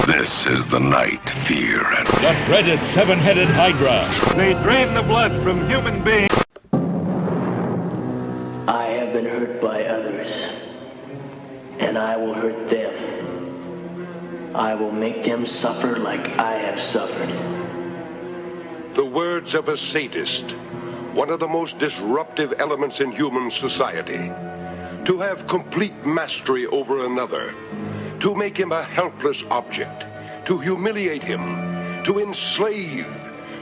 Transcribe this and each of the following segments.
This is the night fear and The dreaded seven-headed Hydra. They drain the blood from human beings. I have been hurt by others, and I will hurt them. I will make them suffer like I have suffered. The words of a sadist, one of the most disruptive elements in human society. To have complete mastery over another, to make him a helpless object, to humiliate him, to enslave,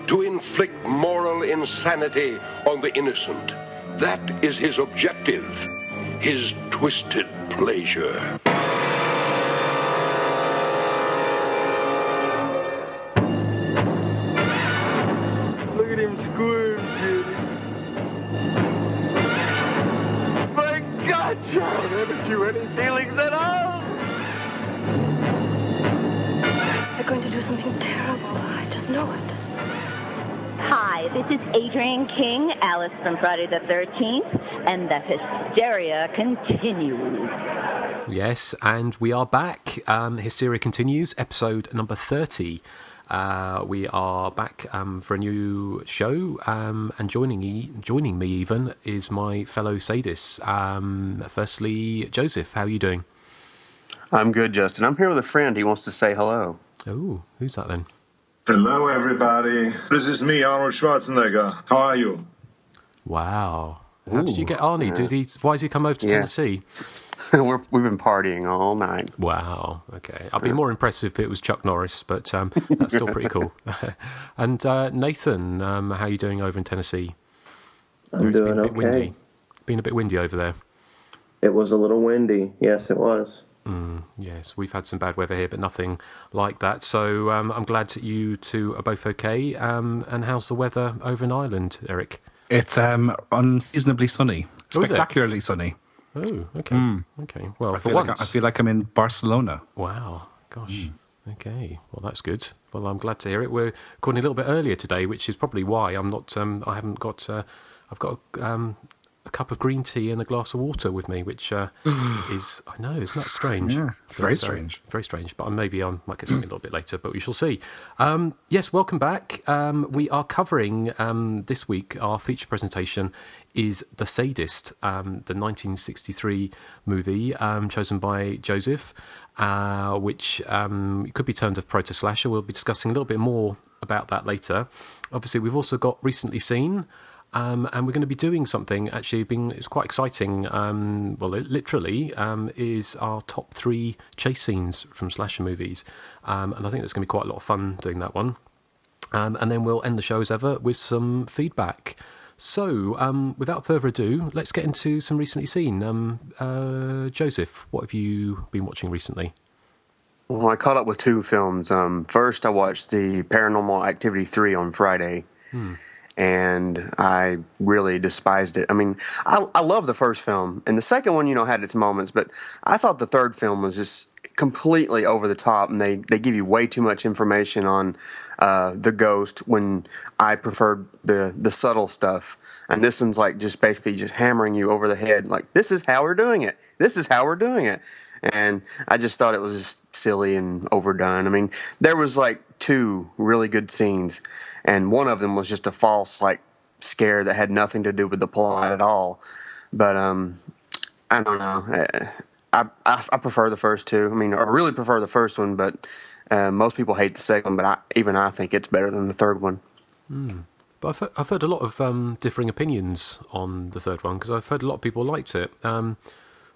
to inflict moral insanity on the innocent. That is his objective, his twisted pleasure. Look at him squirm, Judy. My God, child, haven't you any feelings at all? They're going to do something terrible. I just know it. Hi, this is Adrienne King, Alice from Friday the 13th, and the hysteria continues. Yes, and we are back. Hysteria continues, episode number 30. We are back for a new show, and joining me even is my fellow sadists. Firstly, Joseph, how are you doing? I'm good, Justin. I'm here with a friend. He wants to say hello. Oh, who's that then? Hello, everybody. This is me, Arnold Schwarzenegger. How are you? Wow. How did you get Arnie? Why has he come over to Tennessee? We've been partying all night. Wow. Okay. I'd be more impressed if it was Chuck Norris, but that's still pretty cool. And Nathan, how are you doing over in Tennessee? I'm doing okay. Windy. Been a bit windy over there. It was a little windy. Yes, it was. Yes, we've had some bad weather here, but nothing like that. So I'm glad you two are both okay. And how's the weather over in Ireland, Erik? It's unseasonably sunny, spectacularly sunny. Oh, okay. Okay. Well, I feel like I'm in Barcelona. Wow. Gosh. Okay. Well, that's good. Well, I'm glad to hear it. We're recording a little bit earlier today, which is probably why I'm not. I haven't got. I've got a cup of green tea and a glass of water with me, which is, I know, isn't that strange? Yeah, it's very strange. Very strange, but maybe I might get something a little bit later, but we shall see. Yes, welcome back. We are covering, this week, our feature presentation is The Sadist, the 1963 movie chosen by Joseph, which could be termed a proto-slasher. We'll be discussing a little bit more about that later. Obviously, we've also got Recently Seen, and we're going to be doing something, actually, it's quite exciting. Well, it literally is our top 3 chase scenes from slasher movies. And I think it's going to be quite a lot of fun doing that one. And then we'll end the show as ever with some feedback. So, without further ado, let's get into some Recently Seen. Joseph, what have you been watching recently? Well, I caught up with 2 films. First, I watched the Paranormal Activity 3 on Friday. And I really despised it. I mean, I love the first film, and the second one, had its moments, but I thought the third film was just completely over the top, and they give you way too much information on the ghost when I preferred the subtle stuff. And this one's like just basically just hammering you over the head, like, this is how we're doing it. This is how we're doing it. And I just thought it was just silly and overdone. I mean, there was like 2 really good scenes, and one of them was just a false, like, scare that had nothing to do with the plot at all. But I don't know. I prefer the first 2. I mean, I really prefer the first one, but most people hate the second one. But even I think it's better than the third one. But I've heard a lot of differing opinions on the third one, because I've heard a lot of people liked it.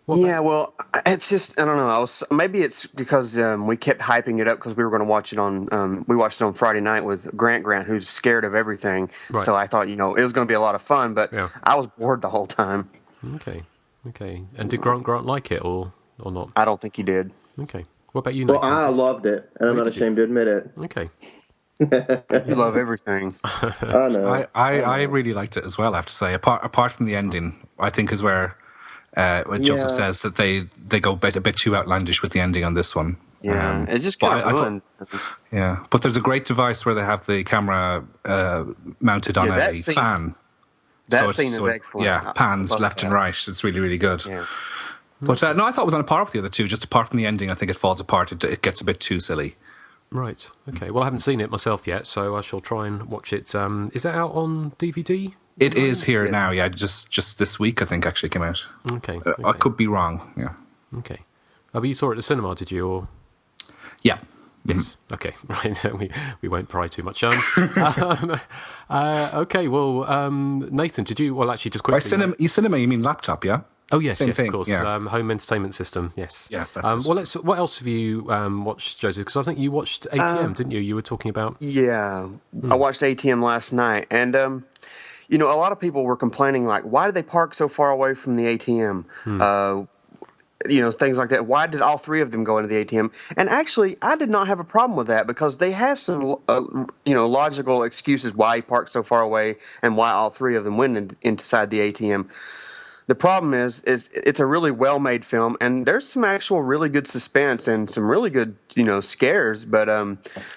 Well, it's just, I don't know. Maybe it's because we kept hyping it up because we were going to watch it on. We watched it on Friday night with Grant, who's scared of everything. Right. So I thought, it was going to be a lot of fun, but I was bored the whole time. Okay. And did Grant like it or not? I don't think he did. Okay. What about you, Nathan? Well, I loved it, and I'm not ashamed to admit it. Okay. You love everything. I know. I really liked it as well, I have to say. Apart from the ending, I think is where Joseph says that they go a bit too outlandish with the ending on this one. Yeah, it just kind of ruined. Yeah, but there's a great device where they have the camera mounted on a fan. That scene is excellent. Yeah, pans left and right. It's really, really good. Yeah. But no, I thought it was on a par with the other 2. Just apart from the ending, I think it falls apart. It gets a bit too silly. Right. Okay. Well, I haven't seen it myself yet, so I shall try and watch it. Is that out on DVD? It is here now. Yeah, just this week I think actually came out. Okay. I could be wrong. Yeah. Okay. Oh, but you saw it at the cinema, did you? Or yeah. Yes. Mm-hmm. Okay. Right. We won't pry too much. Okay. Well, Nathan, did you? Well, actually, just quickly. By cinema, you mean laptop? Yeah. Oh yes, Same yes, thing, of course. yeah. Home entertainment system. Yes. Yes. Well, what else have you watched, Joseph? Because I think you watched ATM, didn't you? You were talking about. Yeah, I watched ATM last night, and a lot of people were complaining, like, why did they park so far away from the ATM? Things like that. Why did all three of them go into the ATM? And actually, I did not have a problem with that because they have some, logical excuses why he parked so far away and why all three of them went inside the ATM. The problem is it's a really well-made film, and there's some actual really good suspense and some really good, scares. But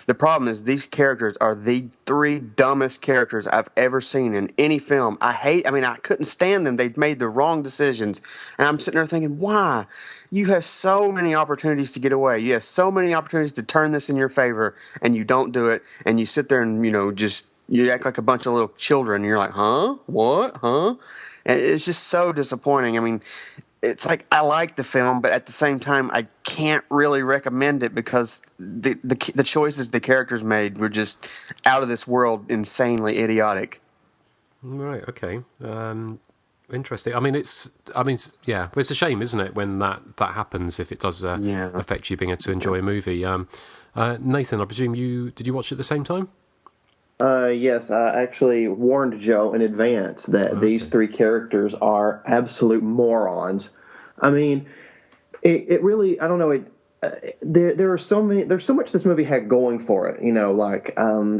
the problem is these characters are the three dumbest characters I've ever seen in any film. I couldn't stand them. They've made the wrong decisions. And I'm sitting there thinking, why? You have so many opportunities to get away. You have so many opportunities to turn this in your favor, and you don't do it. And you sit there and, you act like a bunch of little children. You're like, huh? What? Huh? And it's just so disappointing. I mean, it's like I like the film, but at the same time, I can't really recommend it because the choices the characters made were just out of this world, insanely idiotic. Right. Okay. Interesting. It's a shame, isn't it, when that happens, if it does affect you being able to enjoy a movie. Nathan, I presume did you watch it at the same time? Yes, I actually warned Joe in advance that these three characters are absolute morons. I mean, it really, I don't know, there's so much this movie had going for it,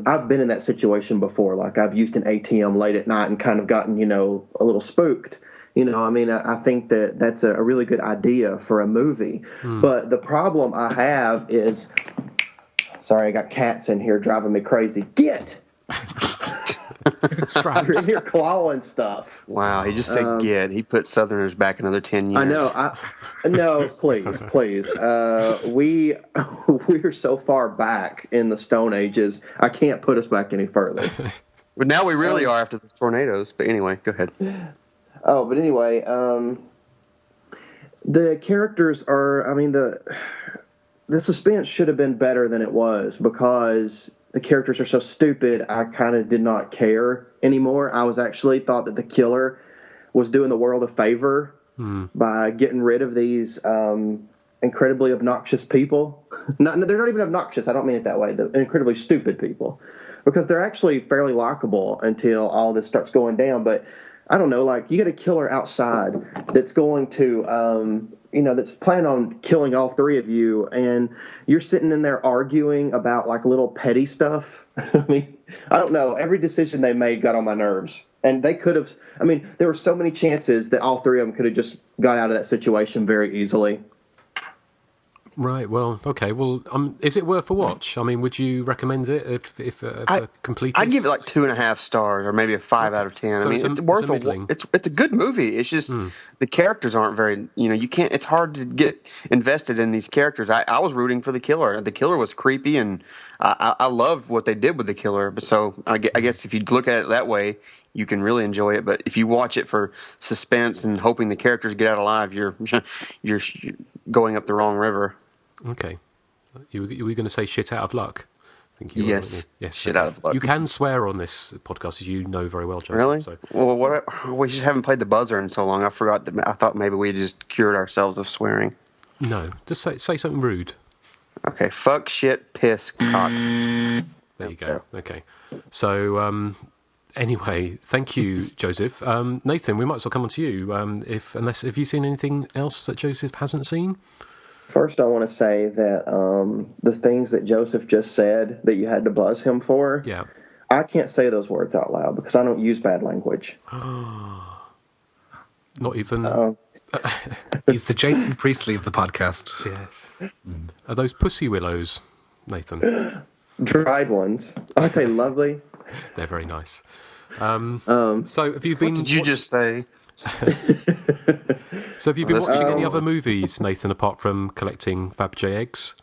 I've been in that situation before, like I've used an ATM late at night and kind of gotten, a little spooked. I think that's a really good idea for a movie. But the problem I have is, sorry, I got cats in here driving me crazy. Get! You're in here clawing stuff. Wow, he just said get. He put Southerners back another 10 years. I know. No, please. We're so far back in the Stone Ages, I can't put us back any further. But now we really are after the tornadoes. But anyway, go ahead. Oh, but anyway, the characters are, the suspense should have been better than it was because the characters are so stupid. I kind of did not care anymore. I was actually thought that the killer was doing the world a favor by getting rid of these incredibly obnoxious people. They're not even obnoxious. I don't mean it that way. The incredibly stupid people, because they're actually fairly likable until all this starts going down. But I don't know, like you got a killer outside that's going to, that's planning on killing all three of you, and you're sitting in there arguing about like little petty stuff. I don't know. Every decision they made got on my nerves, and they could have. There were so many chances that all three of them could have just got out of that situation very easily. Right. Well. Okay. Well. Is it worth a watch? Would you recommend it if complete? I'd give it like 2.5 stars, or maybe a 5 out of 10. So it's worth it's a good movie. It's just the characters aren't very. You can't. It's hard to get invested in these characters. I was rooting for the killer. The killer was creepy, and I loved what they did with the killer. But so I guess if you look at it that way, you can really enjoy it. But if you watch it for suspense and hoping the characters get out alive, you're going up the wrong river. Okay. You were going to say shit out of luck? I think you yes. Were, yes. Shit out of luck. You can swear on this podcast, as you know very well, Joseph. Really? So. Well, we just haven't played the buzzer in so long. I forgot. I thought maybe we just cured ourselves of swearing. No. Just say something rude. Okay. Fuck, shit, piss, cock. There you go. Okay. So, anyway, thank you, Joseph. Nathan, we might as well come on to you. Have you seen anything else that Joseph hasn't seen? First, I want to say that the things that Joseph just said that you had to buzz him for, I can't say those words out loud because I don't use bad language. Not even... He's the Jason Priestley of the podcast. Yes. Are those pussy willows, Nathan? Dried ones. Aren't they lovely? They're very nice. So have you been... What did you just say? So have you been watching any other movies, Nathan, apart from collecting Fabergé eggs?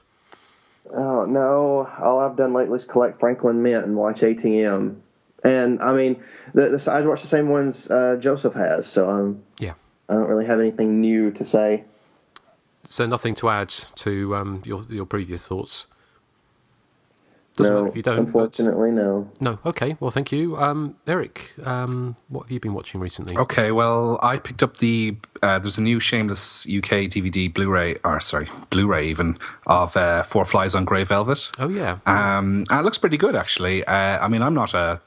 Oh, no. All I've done lately is collect Franklin Mint and watch ATM. And, I mean, I watch the same ones Joseph has, so yeah. I don't really have anything new to say. So nothing to add to your previous thoughts? Doesn't matter if you don't. Unfortunately, no. No. Okay. Well, thank you, Erik. What have you been watching recently? Okay. Well, I picked up there's a new Shameless UK DVD Blu-ray even of Four Flies on Grey Velvet. Oh yeah. And it looks pretty good actually. I mean, I'm not a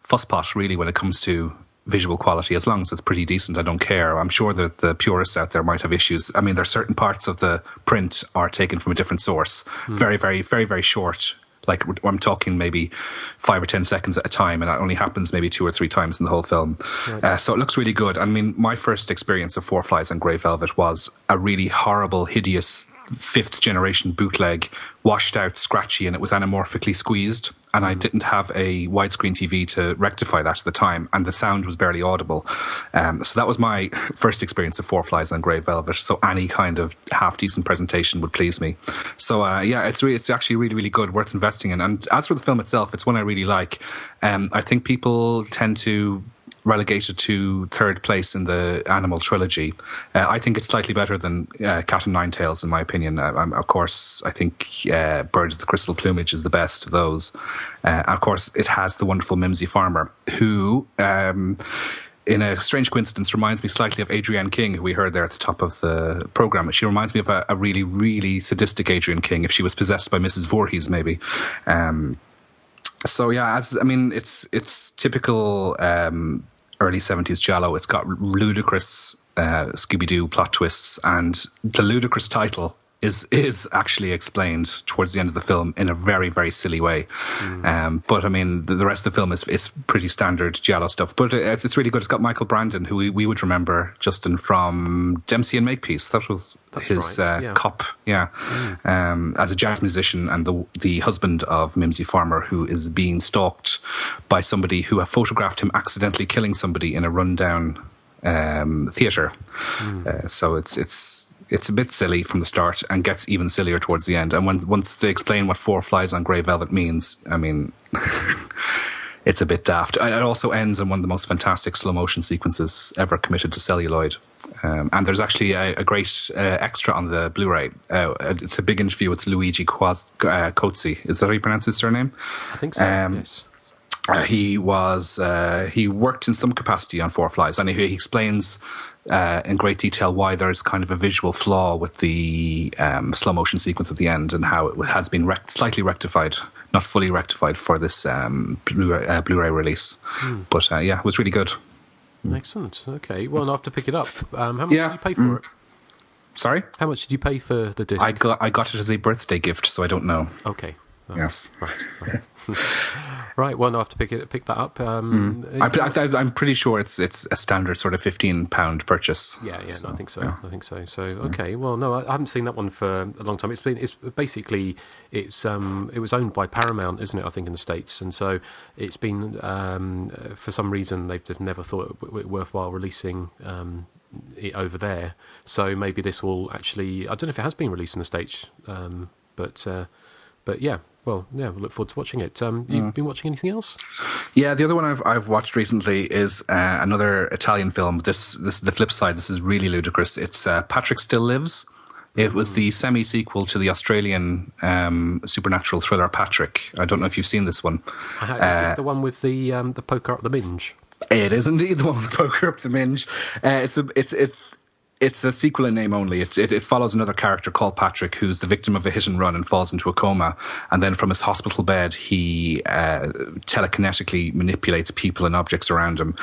fusspot really when it comes to visual quality. As long as it's pretty decent, I don't care. I'm sure that the purists out there might have issues. I mean, there's certain parts of the print are taken from a different source. Very, very, very, very short. Like, I'm talking maybe 5 or 10 seconds at a time, and that only happens maybe 2 or 3 times in the whole film. Right. So it looks really good. I mean, my first experience of Four Flies on Grey Velvet was a really horrible, hideous 5th generation bootleg, washed out, scratchy, and it was anamorphically squeezed. And I didn't have a widescreen TV to rectify that at the time, and the sound was barely audible. So that was my first experience of Four Flies on Grey Velvet. So any kind of half-decent presentation would please me. So yeah, it's actually really, really good, worth investing in. And as for the film itself, it's one I really like. I think people tend to relegate it to 3rd place in the Animal trilogy. I think it's slightly better than Cat and Nine Tails, in my opinion. Of course, I think Birds of the Crystal Plumage is the best of those. Of course, it has the wonderful Mimsy Farmer, who, in a strange coincidence, reminds me slightly of Adrienne King, who we heard there at the top of the programme. She reminds me of a really, really sadistic Adrienne King, if she was possessed by Mrs. Voorhees, maybe. So yeah, it's typical early 70s giallo. It's got ludicrous Scooby-Doo plot twists, and the ludicrous title is actually explained towards the end of the film in a very, very silly way. But I mean, the rest of the film is pretty standard giallo stuff. But it's really good. It's got Michael Brandon, who we would remember, Justin, from Dempsey and Makepeace. That was his cop, as a jazz musician, and the husband of Mimsy Farmer, who is being stalked by somebody who have photographed him accidentally killing somebody in a rundown theatre. So it's a bit silly from the start and gets even sillier towards the end. And once they explain what Four Flies on Grey Velvet means, I mean, it's a bit daft. And it also ends in one of the most fantastic slow motion sequences ever committed to celluloid. And there's actually a great extra on the Blu-ray. It's a big interview with Luigi Cozzi. Is that how you pronounce his surname? I think so, yes. He worked in some capacity on Four Flies, and he explains in great detail why there's kind of a visual flaw with the slow motion sequence at the end, and how it has been slightly rectified, not fully rectified, for this Blu-ray release. But yeah, it was really good. Excellent. Okay, well, I'll have to pick it up. How much did you pay for it? Sorry? How much did you pay for the disc? I got it as a birthday gift, so I don't know. Okay. Oh, yes. Right. Right. Well, I'll have to pick that up. I'm pretty sure it's a standard sort of £15 purchase. Yeah. So, no, I think so. Yeah. I think so. So okay. Well, no, I haven't seen that one for a long time. It was owned by Paramount, isn't it? I think in the States, and so it's been for some reason they've just never thought it worthwhile releasing it over there. So maybe this will actually. I don't know if it has been released in the States, but yeah. Well, yeah, we look forward to watching it. You've been watching anything else? Yeah, the other one I've watched recently is another Italian film. This is the flip side. This is really ludicrous. It's Patrick Still Lives. It was the semi-sequel to the Australian supernatural thriller Patrick. I don't know if you've seen this one. Is this the one with the poker up the minge? It is indeed the one with the poker up the minge. It's a sequel in name only. It follows another character called Patrick, who's the victim of a hit and run and falls into a coma. And then from his hospital bed, he telekinetically manipulates people and objects around him.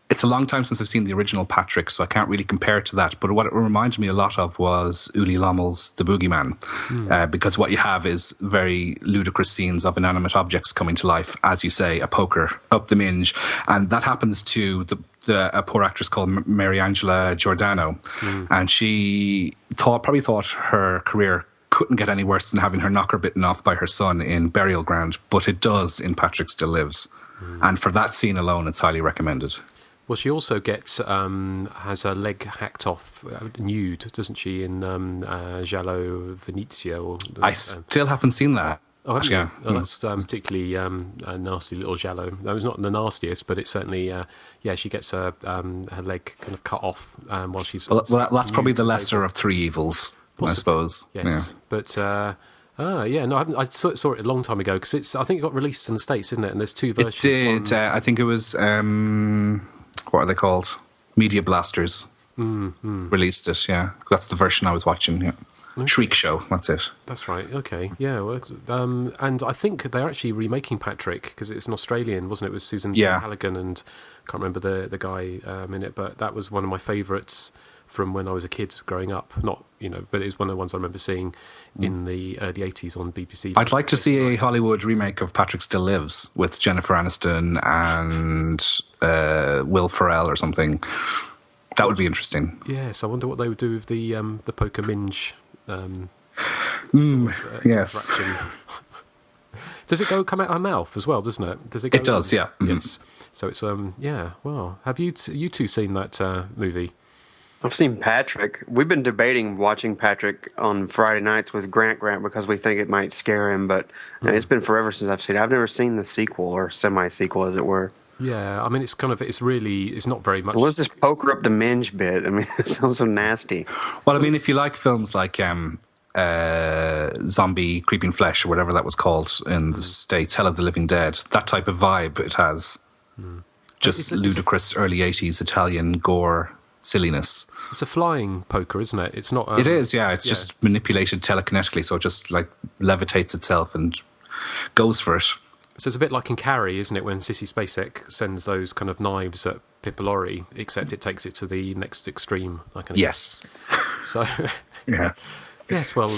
It's a long time since I've seen the original Patrick, so I can't really compare it to that. But what it reminded me a lot of was Uli Lommel's The Boogeyman, because what you have is very ludicrous scenes of inanimate objects coming to life, as you say, a poker up the minge. And that happens to a poor actress called Mariangela Giordano. And she probably thought her career couldn't get any worse than having her knocker bitten off by her son in Burial Ground, but it does in Patrick Still Lives. And for that scene alone, it's highly recommended. Well, she also gets has her leg hacked off nude, doesn't she? In Giallo Venezia. I still haven't seen that. Oh, haven't yeah. you? Oh, that's particularly a nasty little Giallo. That was not the nastiest, but it's certainly she gets her leg kind of cut off while she's. Well, that's probably the lesser of three evils, possibly. I suppose. Yes, yeah. But. I saw it a long time ago because I think it got released in the States, didn't it? And there's two versions. It did. I think it was what are they called? Media Blasters released it. Yeah, that's the version I was watching. Yeah, okay. Shriek Show. That's it. That's right. Okay. Yeah. Well, and I think they're actually remaking Patrick because it's an Australian, wasn't it? It was Susan Halligan and I can't remember the guy in it, but that was one of my favourites from when I was a kid growing up. Not, but it's one of the ones I remember seeing in the early 80s on BBC. I'd like to see a Hollywood remake of Patrick Still Lives with Jennifer Aniston and Will Ferrell or something. That would be interesting. Yes, I wonder what they would do with the Poker Minge yes. Does it come out her mouth as well, doesn't it? Does it go It does, yeah. Yes. So it's, well, have you two seen that movie? I've seen Patrick. We've been debating watching Patrick on Friday nights with Grant because we think it might scare him, but it's been forever since I've seen it. I've never seen the sequel or semi-sequel, as it were. Yeah, I mean, it's not very much. What's this poker up the minge bit? I mean, it sounds so nasty. Well, I mean, if you like films like Zombie Creeping Flesh or whatever that was called in the States, Hell of the Living Dead, that type of vibe it has. Just ludicrous early 80s Italian gore silliness. It's a flying poker, isn't it? It's not. It is, yeah. It's just manipulated telekinetically, so it just like levitates itself and goes for it. So it's a bit like in Carrie, isn't it, when Sissy Spacek sends those kind of knives at Pippa Laurie, except it takes it to the next extreme. Yes. So. Yes. Yes. Well.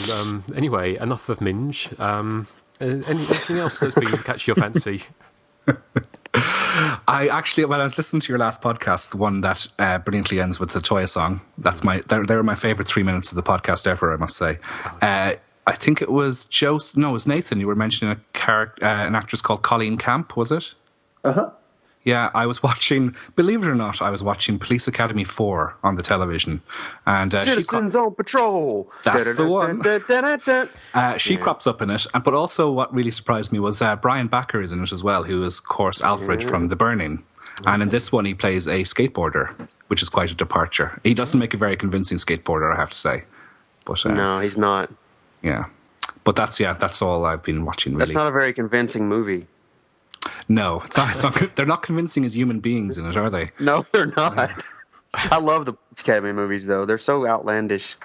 Anyway, enough of Minge. Anything else that's been catch your fancy? I actually, when I was listening to your last podcast, the one that brilliantly ends with the Toya song, they're my favourite 3 minutes of the podcast ever, I must say. I think it was it was Nathan. You were mentioning an actress called Colleen Camp, was it? Uh-huh. Yeah, I was watching, believe it or not, Police Academy 4 on the television. And Citizens on Patrol. That's the one. She crops up in it. But also what really surprised me was Brian Backer is in it as well, who is, of course, Alfred from The Burning. And in this one, he plays a skateboarder, which is quite a departure. He doesn't make a very convincing skateboarder, I have to say. But no, he's not. Yeah. But that's all I've been watching, really. That's not a very convincing movie. No, it's not, they're not convincing as human beings in it, are they? No, they're not. I love the Police Academy movies, though. They're so outlandish.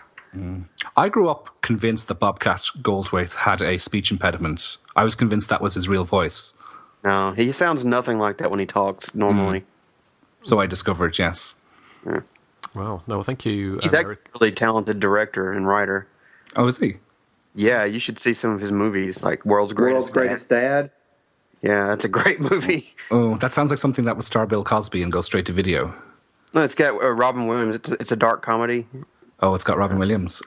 I grew up convinced that Bobcat Goldthwait had a speech impediment. I was convinced that was his real voice. No, he sounds nothing like that when he talks normally. So I discovered, yes. Yeah. Wow. No, thank you. He's actually a really talented director and writer. Oh, is he? Yeah, you should see some of his movies, like World's Greatest Dad. Yeah, that's a great movie. Oh, that sounds like something that would star Bill Cosby and go straight to video. No, it's got Robin Williams. It's a dark comedy. Oh, it's got Robin Williams.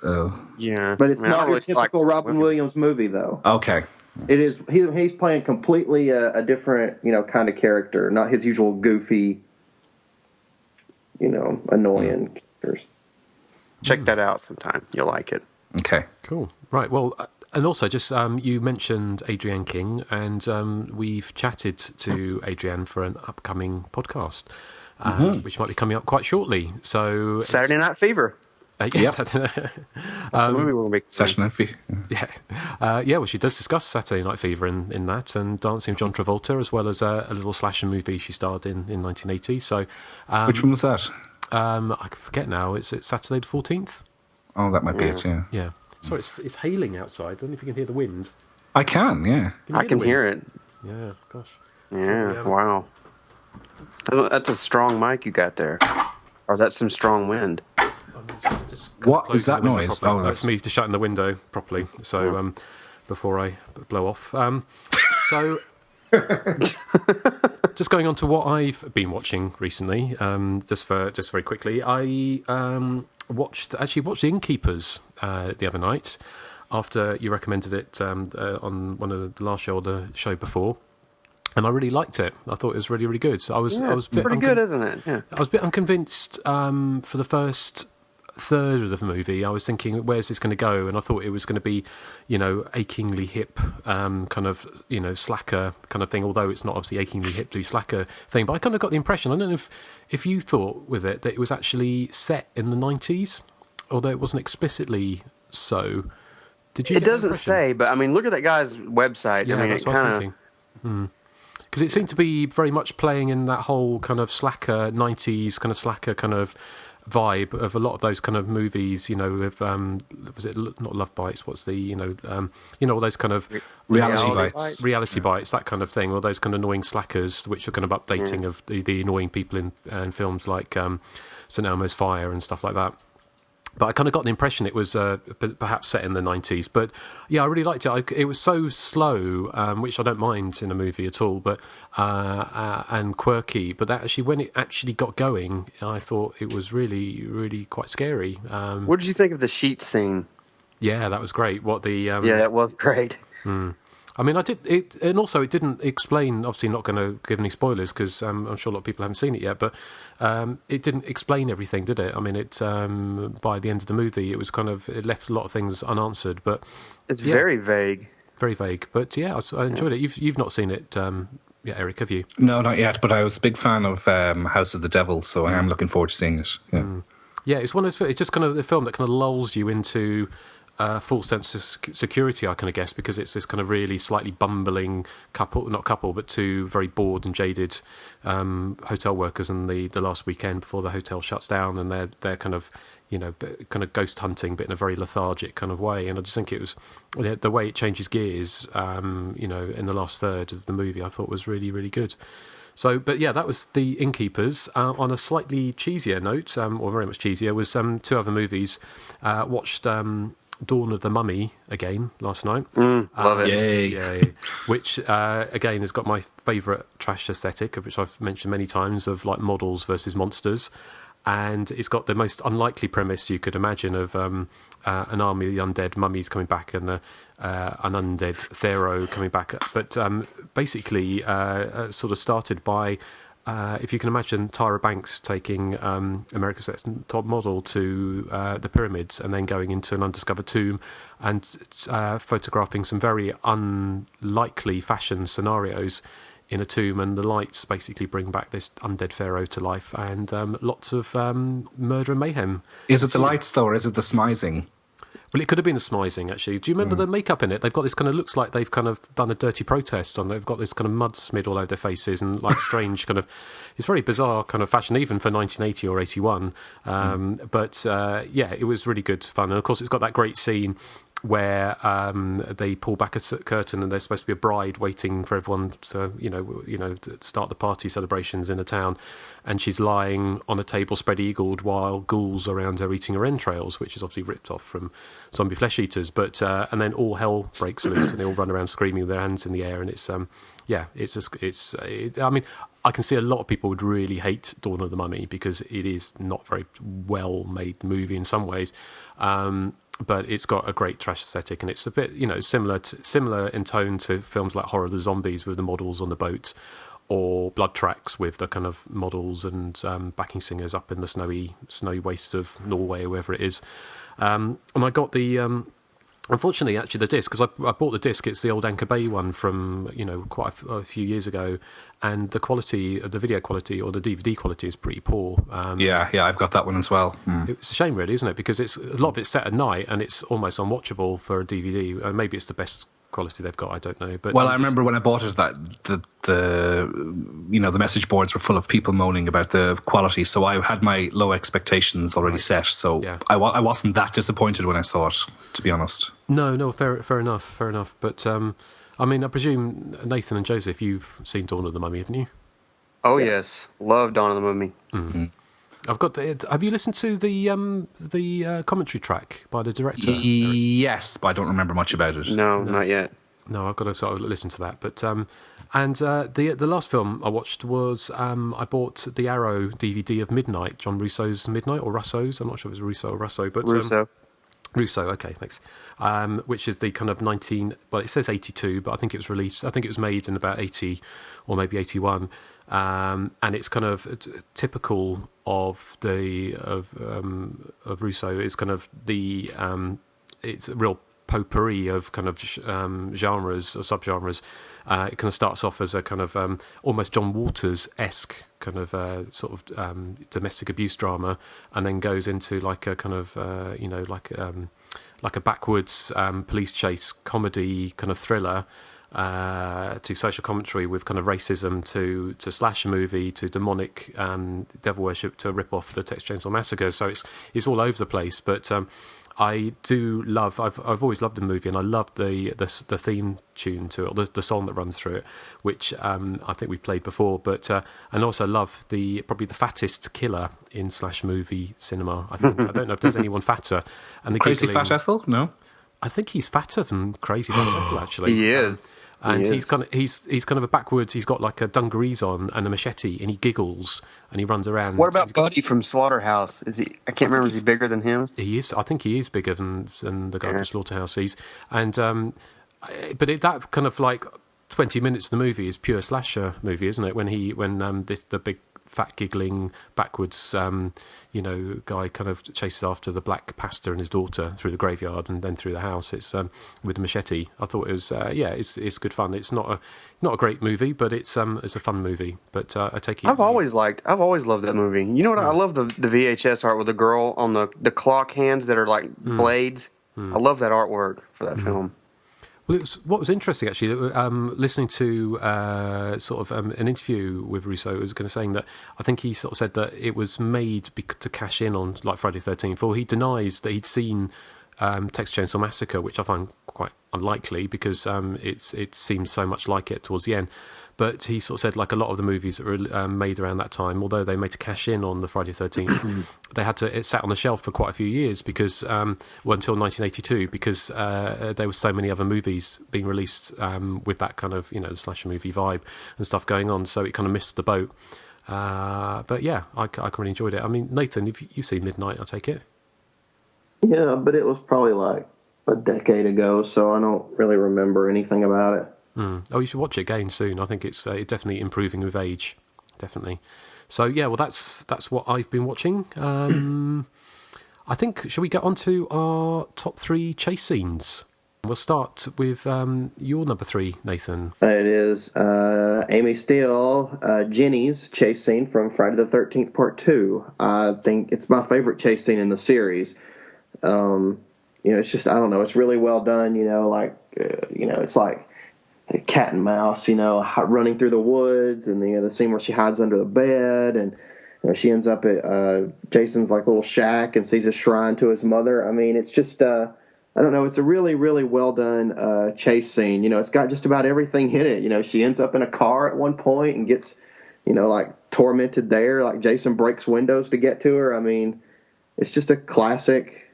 Yeah, but it's not your typical Robin Williams movie, though. Okay, it is. He's playing completely a different, kind of character, not his usual goofy, annoying characters. Check that out sometime. You'll like it. Okay, cool. Right. Well. And also, just you mentioned Adrienne King, and we've chatted to Adrienne for an upcoming podcast, which might be coming up quite shortly. So Saturday Night Fever. Yes, that's the movie we'll be Saturday Night Fever. Yeah, well, she does discuss Saturday Night Fever in that, and Dancing with John Travolta, as well as a little slasher movie she starred in 1980. So, which one was that? I forget now. It's Saturday the 14th. Oh, that might be it. Yeah. Yeah. Sorry, it's hailing outside. I don't know if you can hear the wind. I can, yeah. I can hear it. Yeah, gosh. Yeah, wow. That's a strong mic you got there. Or that's some strong wind. What is that noise? Oh, that's me just shutting the window properly. So before I blow off. So just going on to what I've been watching recently, just very quickly. I watched The Innkeepers the other night after you recommended it on one of the last show or the show before. and I really liked it. I thought it was really, really good. So I was pretty good, isn't it? Yeah. I was a bit unconvinced for the first third of the movie. I was thinking, where's this going to go? And I thought it was going to be, achingly hip, kind of, slacker kind of thing. Although it's not obviously achingly hip to be slacker thing, but I kind of got the impression. I don't know if you thought with it that it was actually set in the 90s, although it wasn't explicitly so. Did you? It doesn't say, but I mean, look at that guy's website. Yeah, I mean, that's what I was thinking. Because it seemed to be very much playing in that whole kind of slacker 90s kind of slacker kind of vibe of a lot of those kind of movies, with was it not Love Bites? What's the all those kind of reality bites, that kind of thing, all those kind of annoying slackers, which are kind of updating of the annoying people in films like St Elmo's Fire and stuff like that. But I kind of got the impression it was perhaps set in the 90s. But yeah, I really liked it. It was so slow, which I don't mind in a movie at all, but and quirky. But that actually, when it actually got going, I thought it was really, really quite scary. What did you think of the sheet scene? Yeah, that was great. Yeah, that was great. I mean, I did it, and also it didn't explain. Obviously, not going to give any spoilers because I'm sure a lot of people haven't seen it yet. But it didn't explain everything, did it? I mean, it by the end of the movie, it was it left a lot of things unanswered. But it's very vague. Very vague. But yeah, I enjoyed it. You've not seen it, Erik, have you? No, not yet. But I was a big fan of House of the Devil, so I am looking forward to seeing it. Yeah, yeah. It's one of those. It's just kind of a film that kind of lulls you into full sense of security, I kind of guess, because it's this kind of really slightly bumbling but two very bored and jaded hotel workers on the last weekend before the hotel shuts down, and they're kind of ghost hunting, but in a very lethargic kind of way. And I just think it was the way it changes gears, in the last third of the movie, I thought was really, really good. So, but yeah, that was The Innkeepers. On a slightly cheesier note, or very much cheesier, was two other movies. Watched Dawn of the Mummy again last night. Love it. Yay. Which, again, has got my favourite trash aesthetic, of which I've mentioned many times, of like models versus monsters. And it's got the most unlikely premise you could imagine of an army of undead mummies coming back and an undead pharaoh coming back. But basically sort of started by... if you can imagine Tyra Banks taking America's Next Top Model to the pyramids and then going into an undiscovered tomb and photographing some very unlikely fashion scenarios in a tomb, and the lights basically bring back this undead pharaoh to life, and lots of murder and mayhem. Is it the lights, though, or is it the smizing? Well, it could have been the smizing, actually. Do you remember the makeup in it? They've got this kind of, looks like they've kind of done a dirty protest on. They've got this kind of mud smeared all over their faces and like strange kind of, it's very bizarre kind of fashion, even for 1980 or 81. But yeah, it was really good fun. And of course, it's got that great scene where they pull back a curtain and there's supposed to be a bride waiting for everyone to, to start the party celebrations in a town, and she's lying on a table spread-eagled while ghouls around her eating her entrails, which is obviously ripped off from Zombie Flesh Eaters. But and then all hell breaks loose and they all run around screaming with their hands in the air, and it's I mean, I can see a lot of people would really hate Dawn of the Mummy because it is not very well made movie in some ways. But it's got a great trash aesthetic, and it's a bit, similar in tone to films like Horror of the Zombies with the models on the boat, or Blood Tracks with the kind of models and backing singers up in the snowy wastes of Norway or wherever it is. And I got the... Unfortunately, actually, the disc, because I bought the disc, it's the old Anchor Bay one from, quite a few years ago, and the quality, the video quality or the DVD quality is pretty poor. Yeah, I've got that one as well. It's a shame, really, isn't it? Because a lot of it's set at night, and it's almost unwatchable for a DVD. Maybe it's the best quality they've got, I don't know. But I remember when I bought it that the message boards were full of people moaning about the quality, so I had my low expectations already set, so yeah. I wasn't that disappointed when I saw it, to be honest. No, fair enough. But I mean, I presume Nathan and Joseph, you've seen Dawn of the Mummy, haven't you? Oh yes, love Dawn of the Mummy. Mm-hmm. I've got have you listened to the commentary track by the director? Yes, but I don't remember much about it. No, not yet. No, I've got to sort of listen to that. But the last film I watched was I bought the Arrow DVD of Midnight, John Russo's Midnight, or Russo's. I'm not sure if it was Russo or Russo, but Russo. Russo, okay, thanks. Which is the kind of it says 82, but I think it was made in about 80 or maybe 81. And it's kind of typical of Russo. It's kind of it's a real potpourri of kind of genres or subgenres. It kind of starts off as a kind of almost John Waters-esque kind of sort of domestic abuse drama, and then goes into like a kind of like a backwards police chase comedy kind of thriller, to social commentary with kind of racism, to slasher movie, to demonic devil worship, to rip off the Texas Chainsaw Massacre. So it's all over the place, but I do love. I've always loved the movie, and I love the theme tune to it, or the song that runs through it, which I think we played before. But and also love probably the fattest killer in slash movie cinema. I don't know if there's anyone fatter. And the Crazy Fat Ethel? No, I think he's fatter than Crazy Fat Ethel, actually. He is. And he's kind of a backwards. He's got like a dungarees on and a machete, and he giggles and he runs around. What about Buddy from Slaughterhouse? Is he? I can't remember. Is he bigger than him? He is. I think he is bigger than the guy from Slaughterhouse. But that kind of like 20 minutes of the movie is pure slasher movie, isn't it? When the big fat giggling backwards guy kind of chases after the black pastor and his daughter through the graveyard and then through the house. It's with the machete. I thought it was it's good fun. It's not a great movie, but it's a fun movie. But I take it. I've always loved that movie. You know what? I love the VHS art with the girl on the clock hands that are like blades. I love that artwork for that film. Well, what was interesting, actually, listening to sort of an interview with Russo, was kind of saying that I think he sort of said that it was made to cash in on like Friday the 13th, or he denies that he'd seen Texas Chainsaw Massacre, which I find quite unlikely because it seems so much like it towards the end. But he sort of said like a lot of the movies that were made around that time, although they made to cash in on the Friday the 13th, it sat on the shelf for quite a few years because, until 1982, because there were so many other movies being released with that kind of, the slasher movie vibe and stuff going on, so it kind of missed the boat. But yeah, I really enjoyed it. I mean, Nathan, you've seen Midnight, I take it? Yeah, but it was probably like a decade ago, so I don't really remember anything about it. Oh, you should watch it again soon. I think it's definitely improving with age, definitely. So yeah, well that's what I've been watching. I think, shall we get on to our top 3 chase scenes? We'll start with your number 3, Nathan. It is Amy Steele, Jenny's chase scene from Friday the 13th Part 2. I think it's my favorite chase scene in the series. It's just, I don't know, it's really well done. It's like cat and mouse, running through the woods, and the scene where she hides under the bed, and she ends up at Jason's like little shack and sees a shrine to his mother. I mean, it's just I don't know, it's a really, really well done chase scene. It's got just about everything in it. She ends up in a car at one point and gets like tormented there, like Jason breaks windows to get to her. I mean, it's just a classic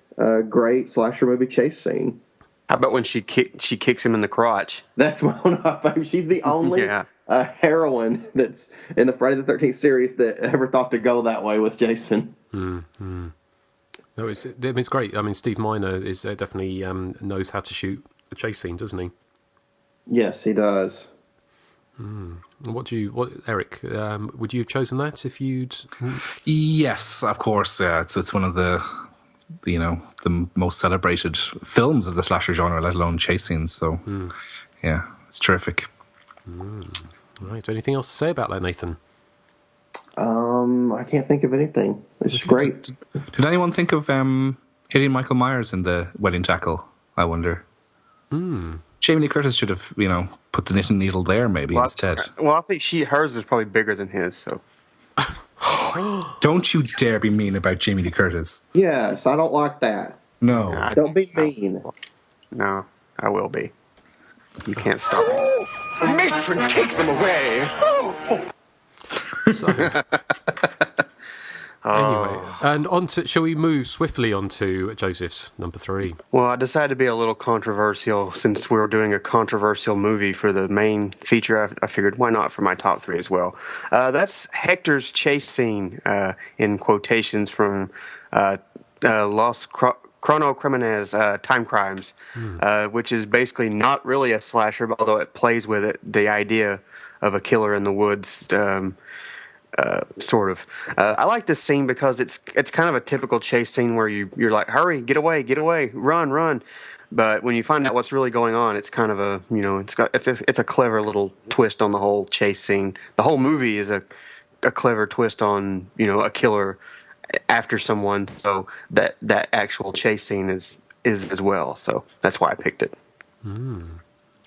great slasher movie chase scene. How about when she kicks him in the crotch? That's one of my favorites. She's the only heroine that's in the Friday the 13th series that ever thought to go that way with Jason. Mm-hmm. No, it's great. I mean, Steve Miner is definitely knows how to shoot a chase scene, doesn't he? Yes, he does. What Erik? Would you have chosen that if you'd? Yes, of course. Yeah, it's one of the most celebrated films of the slasher genre, let alone chase scenes. So, yeah, it's terrific. Right. Anything else to say about that, Nathan? I can't think of anything. It's great. Did anyone think of hitting Michael Myers in the wedding tackle? I wonder. Jamie Lee Curtis should have, put the knitting needle there maybe instead. Well, I think hers is probably bigger than his, so. Don't you dare be mean about Jamie Lee Curtis. Yes, I don't like that. No. Don't be mean. No, I will be. You can't stop me. Matron, take them away. Anyway, and shall we move swiftly on to Joseph's number 3? Well, I decided to be a little controversial since we were doing a controversial movie for the main feature. I figured, why not for my top 3 as well? That's Hector's chase scene, in quotations from Los Chrono Criminals, Time Crimes, which is basically not really a slasher, although it plays with it, the idea of a killer in the woods, sort of. I like this scene because it's kind of a typical chase scene where you're like, hurry, get away, run. But when you find out what's really going on, it's kind of a, it's a clever little twist on the whole chase scene. The whole movie is a clever twist on, a killer after someone. So that actual chase scene is as well. So that's why I picked it.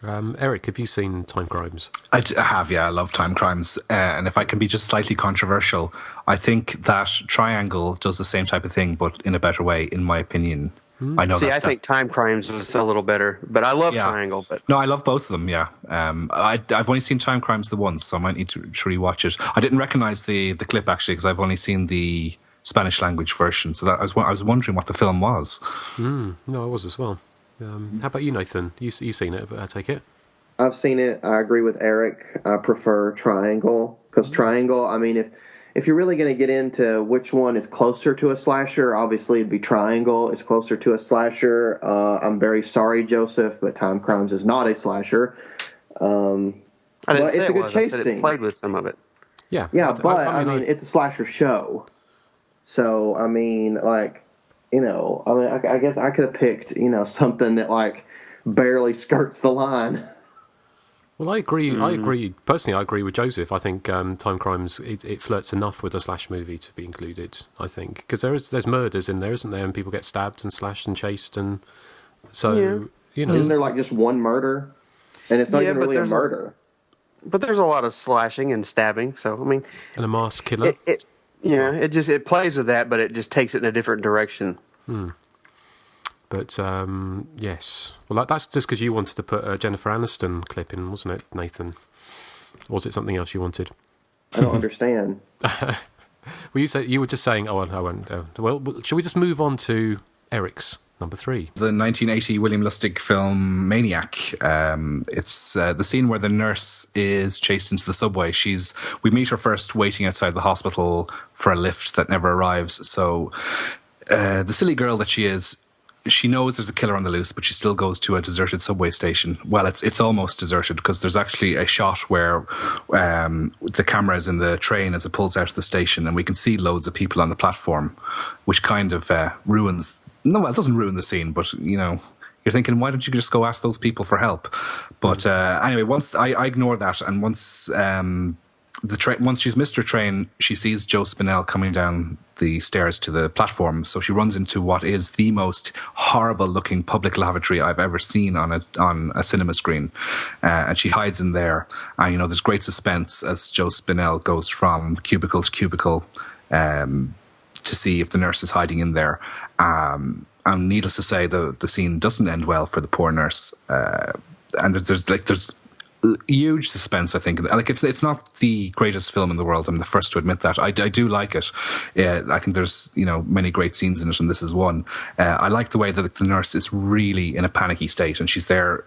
Erik, have you seen Time Crimes? I have, yeah. I love Time Crimes. And if I can be just slightly controversial, I think that Triangle does the same type of thing, but in a better way, in my opinion. I know. I think Time Crimes was a little better, but I love Triangle. But no, I love both of them. Yeah, I've only seen Time Crimes the once, so I might need to rewatch it. I didn't recognize the clip actually because I've only seen the Spanish language version. So that I was wondering what the film was. No, I was as well. How about you, Nathan? You seen it? I take it. I've seen it. I agree with Erik. I prefer Triangle because Triangle. I mean, if you're really going to get into which one is closer to a slasher, obviously it'd be Triangle. It's closer to a slasher. I'm very sorry, Joseph, but Time Crimes is not a slasher. I didn't say it's a good chase scene. It played with some of it. Yeah. I mean, it's a slasher show. So, I mean, I guess I could have picked, something that, barely skirts the line. Well, I agree. I agree. Personally, I agree with Joseph. I think Time Crimes it flirts enough with a slash movie to be included. I think because there's murders in there, isn't there? And people get stabbed and slashed and chased, and so Isn't there just one murder? And it's not even really a murder. But there's a lot of slashing and stabbing. So I mean, and a masked killer. It plays with that, but it just takes it in a different direction. But yes, well, that's just because you wanted to put a Jennifer Aniston clip in, wasn't it, Nathan? Or was it something else you wanted? I don't understand. Well, you were just saying. Oh, I won't. Well, shall we just move on to Erik's number 3? The 1980 William Lustig film Maniac. It's the scene where the nurse is chased into the subway. We meet her first waiting outside the hospital for a lift that never arrives. So the silly girl that she is, she knows there's a killer on the loose, but she still goes to a deserted subway station. Well, it's almost deserted because there's actually a shot where the camera is in the train as it pulls out of the station, and we can see loads of people on the platform, which kind of ruins. No, it doesn't ruin the scene, but you're thinking, why don't you just go ask those people for help? But anyway, once I ignore that, and once once she's missed her train, she sees Joe Spinell coming down the stairs to the platform. So she runs into what is the most horrible-looking public lavatory I've ever seen on a cinema screen, and she hides in there. And there's great suspense as Joe Spinell goes from cubicle to cubicle to see if the nurse is hiding in there. And needless to say, the scene doesn't end well for the poor nurse. And there's huge suspense, I think. It's not the greatest film in the world. I'm the first to admit that. I do like it. I think there's many great scenes in it, and this is one. I like the way that the nurse is really in a panicky state, and she's there,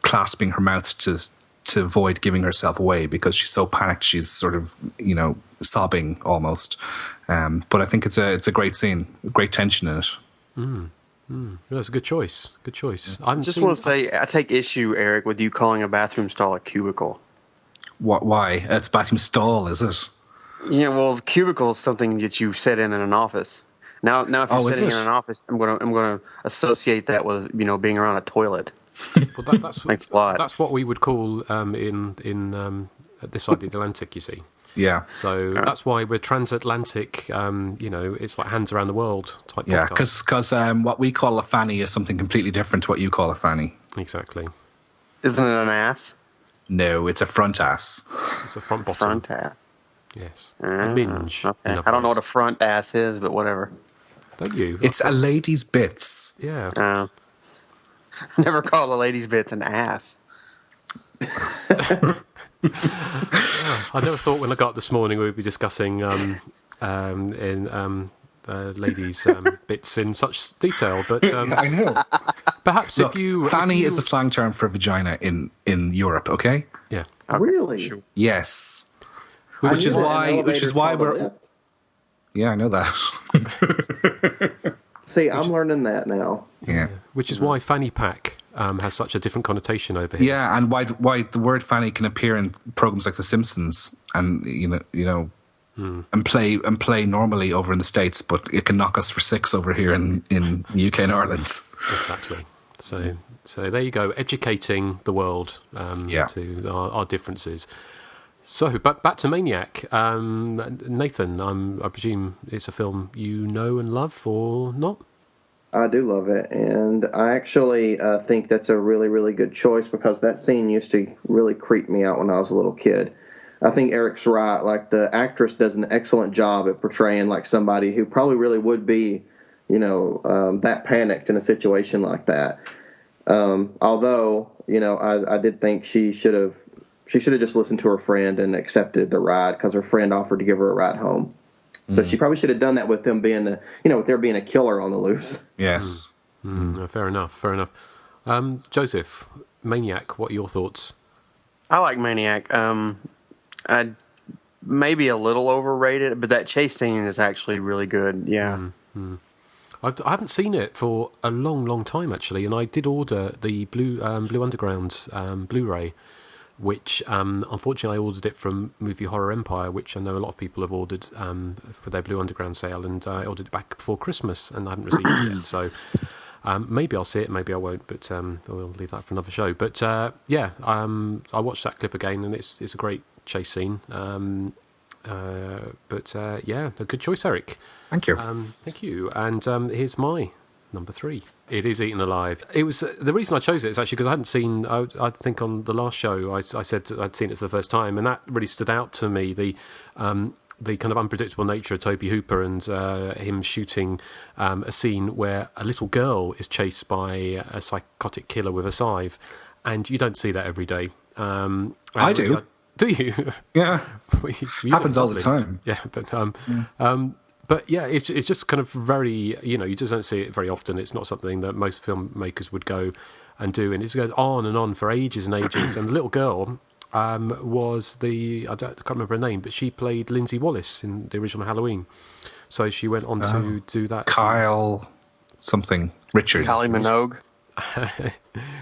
clasping her mouth to avoid giving herself away because she's so panicked. She's sort of sobbing almost. But I think it's a great scene, great tension in it. That's a good choice. Good choice. I just want to say, I take issue, Erik, with you calling a bathroom stall a cubicle. What? Why? It's a bathroom stall, is it? Yeah, well, cubicle is something that you sit in an office. Now, if you're sitting in an office, I'm gonna associate that with being around a toilet. Well, that's Thanks a lot. That's what we would call in this side of the Atlantic. You see. Yeah. So that's why we're transatlantic. It's like hands around the world type. Yeah, podcast. because what we call a fanny is something completely different to what you call a fanny. Exactly. Isn't it an ass? No, it's a front ass. It's a front bottom. Front ass. Yes. A minge. Okay. I don't know what a front ass is, but whatever. Don't you? It's a lady's bits. Yeah. Never call a lady's bits an ass. I never thought when I got up this morning we would be discussing ladies' bits in such detail, but I know. Perhaps Look, fanny is a slang term for vagina in Europe. Okay. Yeah. Okay. Really? Sure. Yes. Which is why we're. Yeah, I know that. See, I'm learning that now. Yeah. Which is why fanny pack has such a different connotation over here. Yeah, and why the word fanny can appear in programs like The Simpsons, and and play normally over in the States, but it can knock us for 6 over here in the UK and Ireland. Exactly. So there you go, educating the world to our differences. So, but back to Maniac. Nathan, I presume it's a film you know and love, or not? I do love it, and I actually think that's a really, really good choice because that scene used to really creep me out when I was a little kid. I think Eric's right. Like, the actress does an excellent job at portraying like somebody who probably really would be, that panicked in a situation like that. Although, I did think she should have just listened to her friend and accepted the ride because her friend offered to give her a ride home. So she probably should have done that with them being, with there being a killer on the loose. Yes. Fair enough. Joseph, Maniac, what are your thoughts? I like Maniac. I maybe a little overrated, but that chase scene is actually really good. Yeah. I haven't seen it for a long, long time, actually, and I did order the Blue Underground Blu-ray, which unfortunately I ordered it from Movie Horror Empire, which I know a lot of people have ordered for their Blue Underground sale, and I ordered it back before Christmas, and I haven't received it yet, so maybe I'll see it, maybe I won't, but we'll leave that for another show. But I watched that clip again, and it's a great chase scene. A good choice, Erik. Thank you. Thank you. And here's my number 3. It is Eaten Alive. It was the reason I chose it is actually because I hadn't seen. I think on the last show I said I'd seen it for the first time, and that really stood out to me. The kind of unpredictable nature of Toby Hooper and him shooting a scene where a little girl is chased by a psychotic killer with a scythe, and you don't see that every day. I do. Do you? Yeah. You happens all the time. Yeah, but yeah, it's just kind of very, you just don't see it very often. It's not something that most filmmakers would go and do, and it just goes on and on for ages and ages. And the little girl was I can't remember her name, but she played Lindsay Wallace in the original Halloween. So she went on to do that. Kyle something Richards. Kylie Minogue.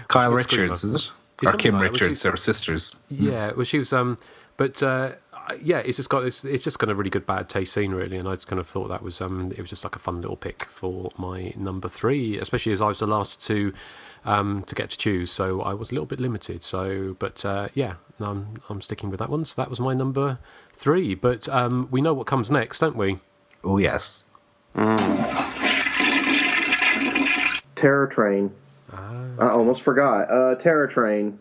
Kyle Richards, is it? Or Kim Richards, their sisters. Yeah, well, she was. It's just got a really good bad taste scene, really, and I just kind of thought that was it was just like a fun little pick for my number 3, especially as I was the last to get to choose, so I was a little bit limited. So, but I'm sticking with that one. So that was my number 3. But we know what comes next, don't we? Oh yes. Terror Train. I almost forgot. Terror Train.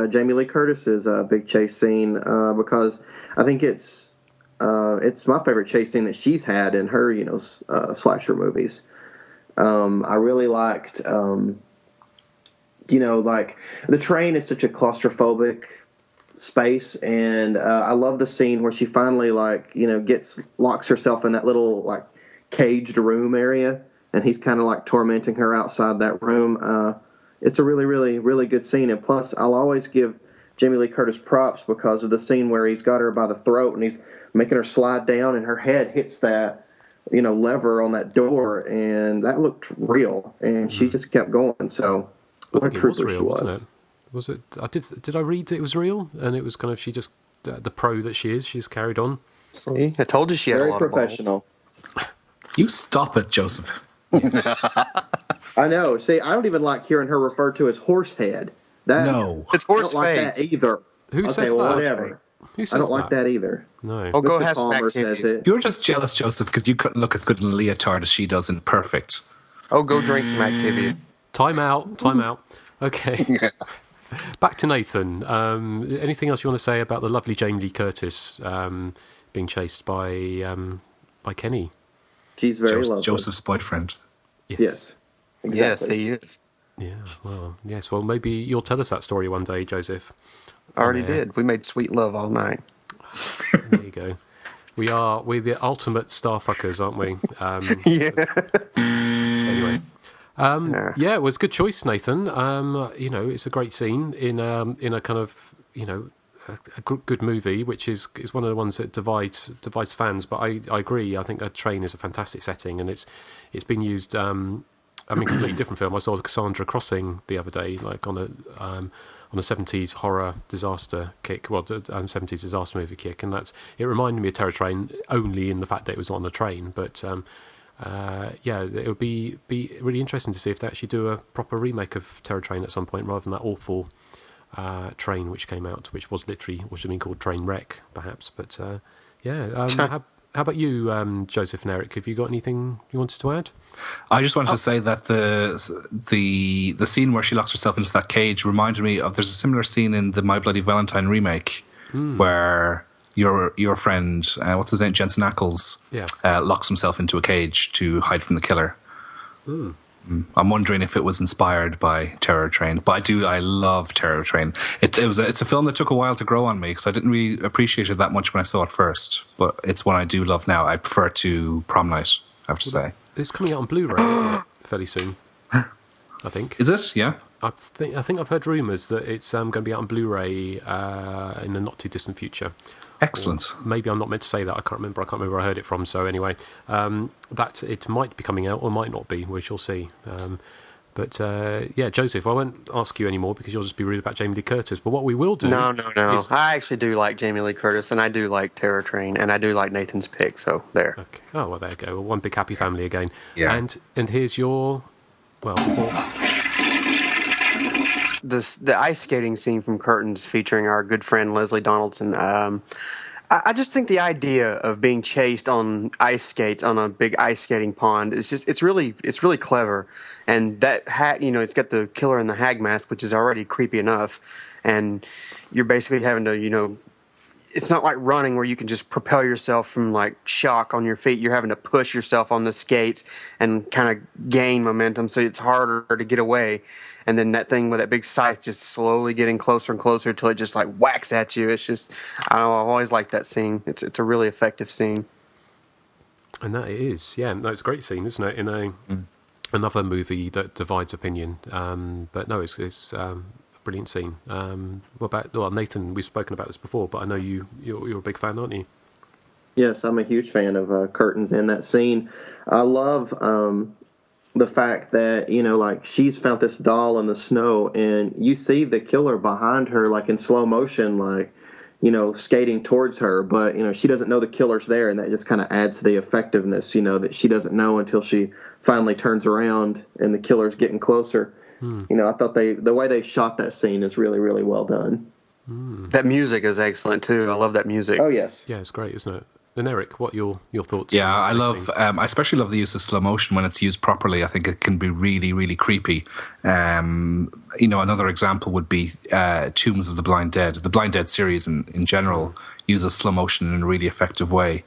Jamie Lee Curtis's big chase scene because I think it's my favorite chase scene that she's had in her slasher movies. I really liked like the train is such a claustrophobic space, and I love the scene where she finally locks herself in that little like caged room area, and he's kind of like tormenting her outside that room. It's a really, really, really good scene. And plus, I'll always give Jamie Lee Curtis props because of the scene where he's got her by the throat and he's making her slide down and her head hits that, lever on that door. And that looked real. And she just kept going. So what a trooper she was. Wasn't it? Was it? Did I read that it was real? And it was kind of, she just, the pro that she is, she's carried on. See, I told you she had a lot professional. of balls. You stop it, Joseph. I know. See, I don't even like hearing her referred to as Horsehead. It's horse I don't like that either. Who says that? Whatever. Who says I don't like that either. No. Oh, go Mr. have Palmer smack says TV. it. You're just jealous, Joseph, because you couldn't look as good in a leotard as she does in Perfect. Oh, go drink some Activia. Time out. Okay. Back to Nathan. Anything else you want to say about the lovely Jamie Lee Curtis being chased by Kenny? She's very lovely. Joseph's boyfriend. Yes. Exactly. Yes, he is. Yeah, well, yes. Well, maybe you'll tell us that story one day, Joseph. I already did. We made sweet love all night. There you go. We're the ultimate starfuckers, aren't we? Yeah. Anyway. Yeah, it was a good choice, Nathan. It's a great scene in a kind of, good movie, which is one of the ones that divides fans. But I agree. I think A Train is a fantastic setting, and it's been used. Completely different film. I saw Cassandra Crossing the other day, like on a 70s horror disaster kick, 70s disaster movie kick, and it reminded me of Terror Train only in the fact that it was on a train. But it would be really interesting to see if they actually do a proper remake of Terror Train at some point, rather than that awful Train which came out, which was literally what should have been called Trainwreck, perhaps. But how about you, Joseph and Eric? Have you got anything you wanted to add? I just wanted to say that the scene where she locks herself into that cage reminded me of, there's a similar scene in the My Bloody Valentine remake where your friend, what's his name, Jensen Ackles, locks himself into a cage to hide from the killer. I'm wondering if it was inspired by Terror Train, but I love Terror Train. It's a film that took a while to grow on me because I didn't really appreciate it that much when I saw it first, but it's one I do love now. I prefer it to Prom Night, I have to say. It's coming out on Blu-ray isn't it? Fairly soon, I think. Is it? Yeah. I think I've heard rumours that it's going to be out on Blu-ray in the not too distant future. Excellent. Or maybe I'm not meant to say that. I can't remember where I heard it from. So anyway, that it might be coming out or might not be. We shall see. But Joseph, I won't ask you anymore because you'll just be rude about Jamie Lee Curtis. But what we will do... No. I actually do like Jamie Lee Curtis, and I do like Terror Train, and I do like Nathan's Pick, so there. Okay. Oh, well, there you go. Well, one big happy family again. Yeah. And here's your... Well... The ice skating scene from Curtains featuring our good friend Leslie Donaldson. I just think the idea of being chased on ice skates on a big ice skating pond it's really clever. And that hat, it's got the killer in the hag mask, which is already creepy enough. And you're basically having to, it's not like running where you can just propel yourself from like shock on your feet. You're having to push yourself on the skates and kind of gain momentum, so it's harder to get away. And then that thing with that big scythe just slowly getting closer and closer until it just like whacks at you. It's just, I don't know, I've always liked that scene. It's a really effective scene. And that it is, yeah. No, it's a great scene, isn't it? In another movie that divides opinion. But no, it's a brilliant scene. What about Nathan? We've spoken about this before, but I know you're a big fan, aren't you? Yes, I'm a huge fan of Curtains in that scene. I love the fact that, like she's found this doll in the snow and you see the killer behind her, like in slow motion, like, skating towards her, but, she doesn't know the killer's there, and that just kind of adds to the effectiveness, that she doesn't know until she finally turns around and the killer's getting closer. I thought the way they shot that scene is really, really well done. That music is excellent too. I love that music. Oh, yes. Yeah, it's great, isn't it? And Eric, what are your thoughts? Yeah, I especially love the use of slow motion when it's used properly. I think it can be really, really creepy. Another example would be Tombs of the Blind Dead. The Blind Dead series in general uses slow motion in a really effective way.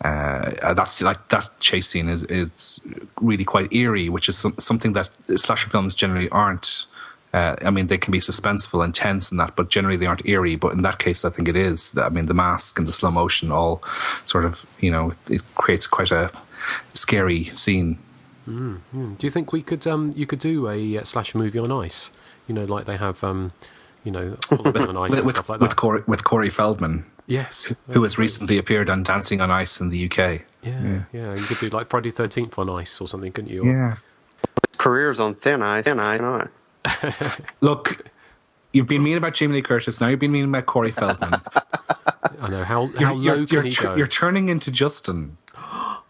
That's like that chase scene is really quite eerie, which is something that slasher films generally aren't. They can be suspenseful and tense and that, but generally they aren't eerie. But in that case, I think it is. The mask and the slow motion all sort of, it creates quite a scary scene. Do you think we could, you could do a slasher movie on ice? Like they have, all the bit on ice and stuff like that. With Corey Feldman. Yes. Who has recently appeared on Dancing on Ice in the UK. Yeah. You could do like Friday the 13th on ice or something, couldn't you? Yeah. Careers on thin ice. Look, you've been mean about Jamie Lee Curtis. Now you've been mean about Corey Feldman. I know how low can he go? You're turning into Justin.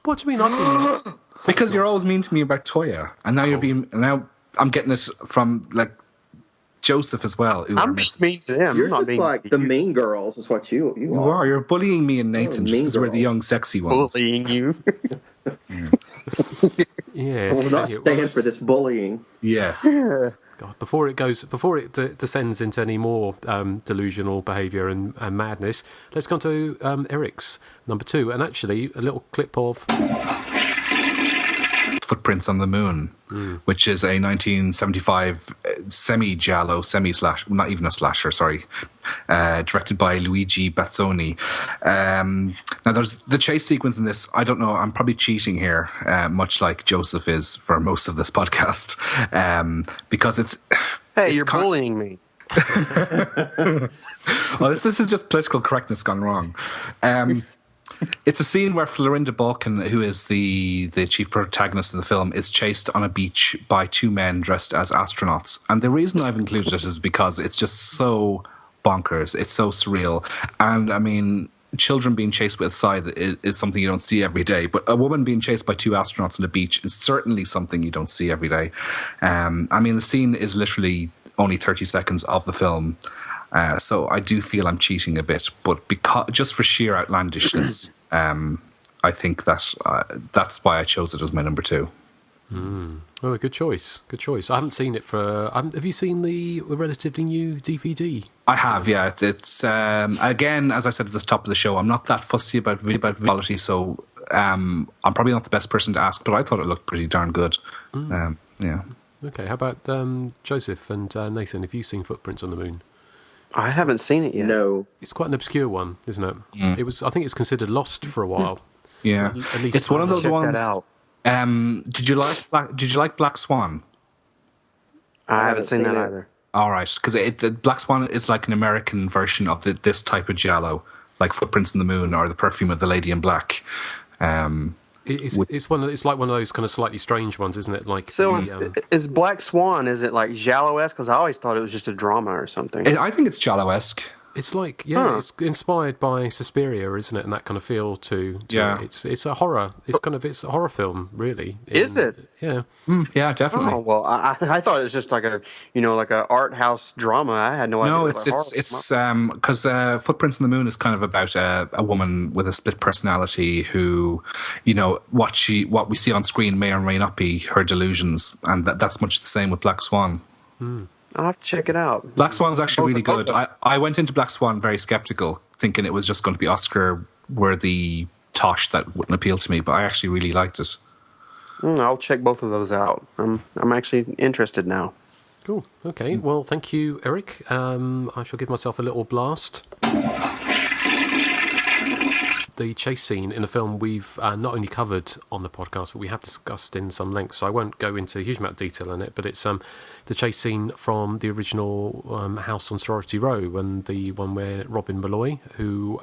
What do you mean? I've been because you're always mean to me about Toya, and now now I'm getting it from like Joseph as well. I'm just mean to them. You're not just like the mean girls. Is what you are. You're bullying me and Nathan just because we're the young, sexy ones. Bullying you. Yeah, we'll not stand for this bullying. Yes. God, before it descends into any more delusional behaviour and madness, let's go on to Eric's number 2, and actually a little clip of Footprints on the Moon, which is a 1975 semi-giallo, not even a slasher, sorry, directed by Luigi Bazzoni. Now, there's the chase sequence in this. I don't know, I'm probably cheating here, much like Joseph is for most of this podcast, because it's... Hey, you're bullying me. Well, this is just political correctness gone wrong. It's a scene where Florinda Balkan, who is the chief protagonist of the film, is chased on a beach by two men dressed as astronauts. And the reason I've included it is because it's just so bonkers. It's so surreal. And I mean, children being chased with a scythe is something you don't see every day. But a woman being chased by two astronauts on a beach is certainly something you don't see every day. I mean, the scene is literally only 30 seconds of the film. So I do feel I'm cheating a bit, but just for sheer outlandishness, I think that that's why I chose it as my number 2. Oh, good choice. Good choice. I haven't seen it for. Have you seen the relatively new DVD? I have, yeah. It's again, as I said at the top of the show, I'm not that fussy about quality, so I'm probably not the best person to ask, but I thought it looked pretty darn good. Yeah. Okay. How about Joseph and Nathan? Have you seen Footprints on the Moon? I haven't seen it yet. No. It's quite an obscure one, isn't it? It was. I think it's considered lost for a while. Yeah. At least it's one of those check ones. That out. Did you like Black Swan? I haven't seen that either. All right, because Black Swan is like an American version of this type of giallo, like Footprints in the Moon or The Perfume of the Lady in Black. It's like one of those kind of slightly strange ones, isn't it? Like so, is Black Swan? Is it like giallo-esque? Because I always thought it was just a drama or something. I think it's giallo-esque. It's like it's inspired by Suspiria, isn't it? And that kind of feel to it. It's a horror. It's a horror film, really. Is it? Yeah. Yeah, definitely. Oh well, I thought it was just like a art house drama. I had no idea. No, it's because Footprints in the Moon is kind of about a woman with a split personality who, what we see on screen may or may not be her delusions, and that's much the same with Black Swan. I'll have to check it out. Black Swan's actually really good. I went into Black Swan very skeptical, thinking it was just going to be Oscar-worthy tosh that wouldn't appeal to me, but I actually really liked it. I'll check both of those out. I'm actually interested now. Cool. Okay. Well, thank you, Erik. I shall give myself a little blast. The chase scene in a film we've not only covered on the podcast, but we have discussed in some length, so I won't go into a huge amount of detail on it, but it's the chase scene from the original House on Sorority Row, and the one where Robin Malloy, who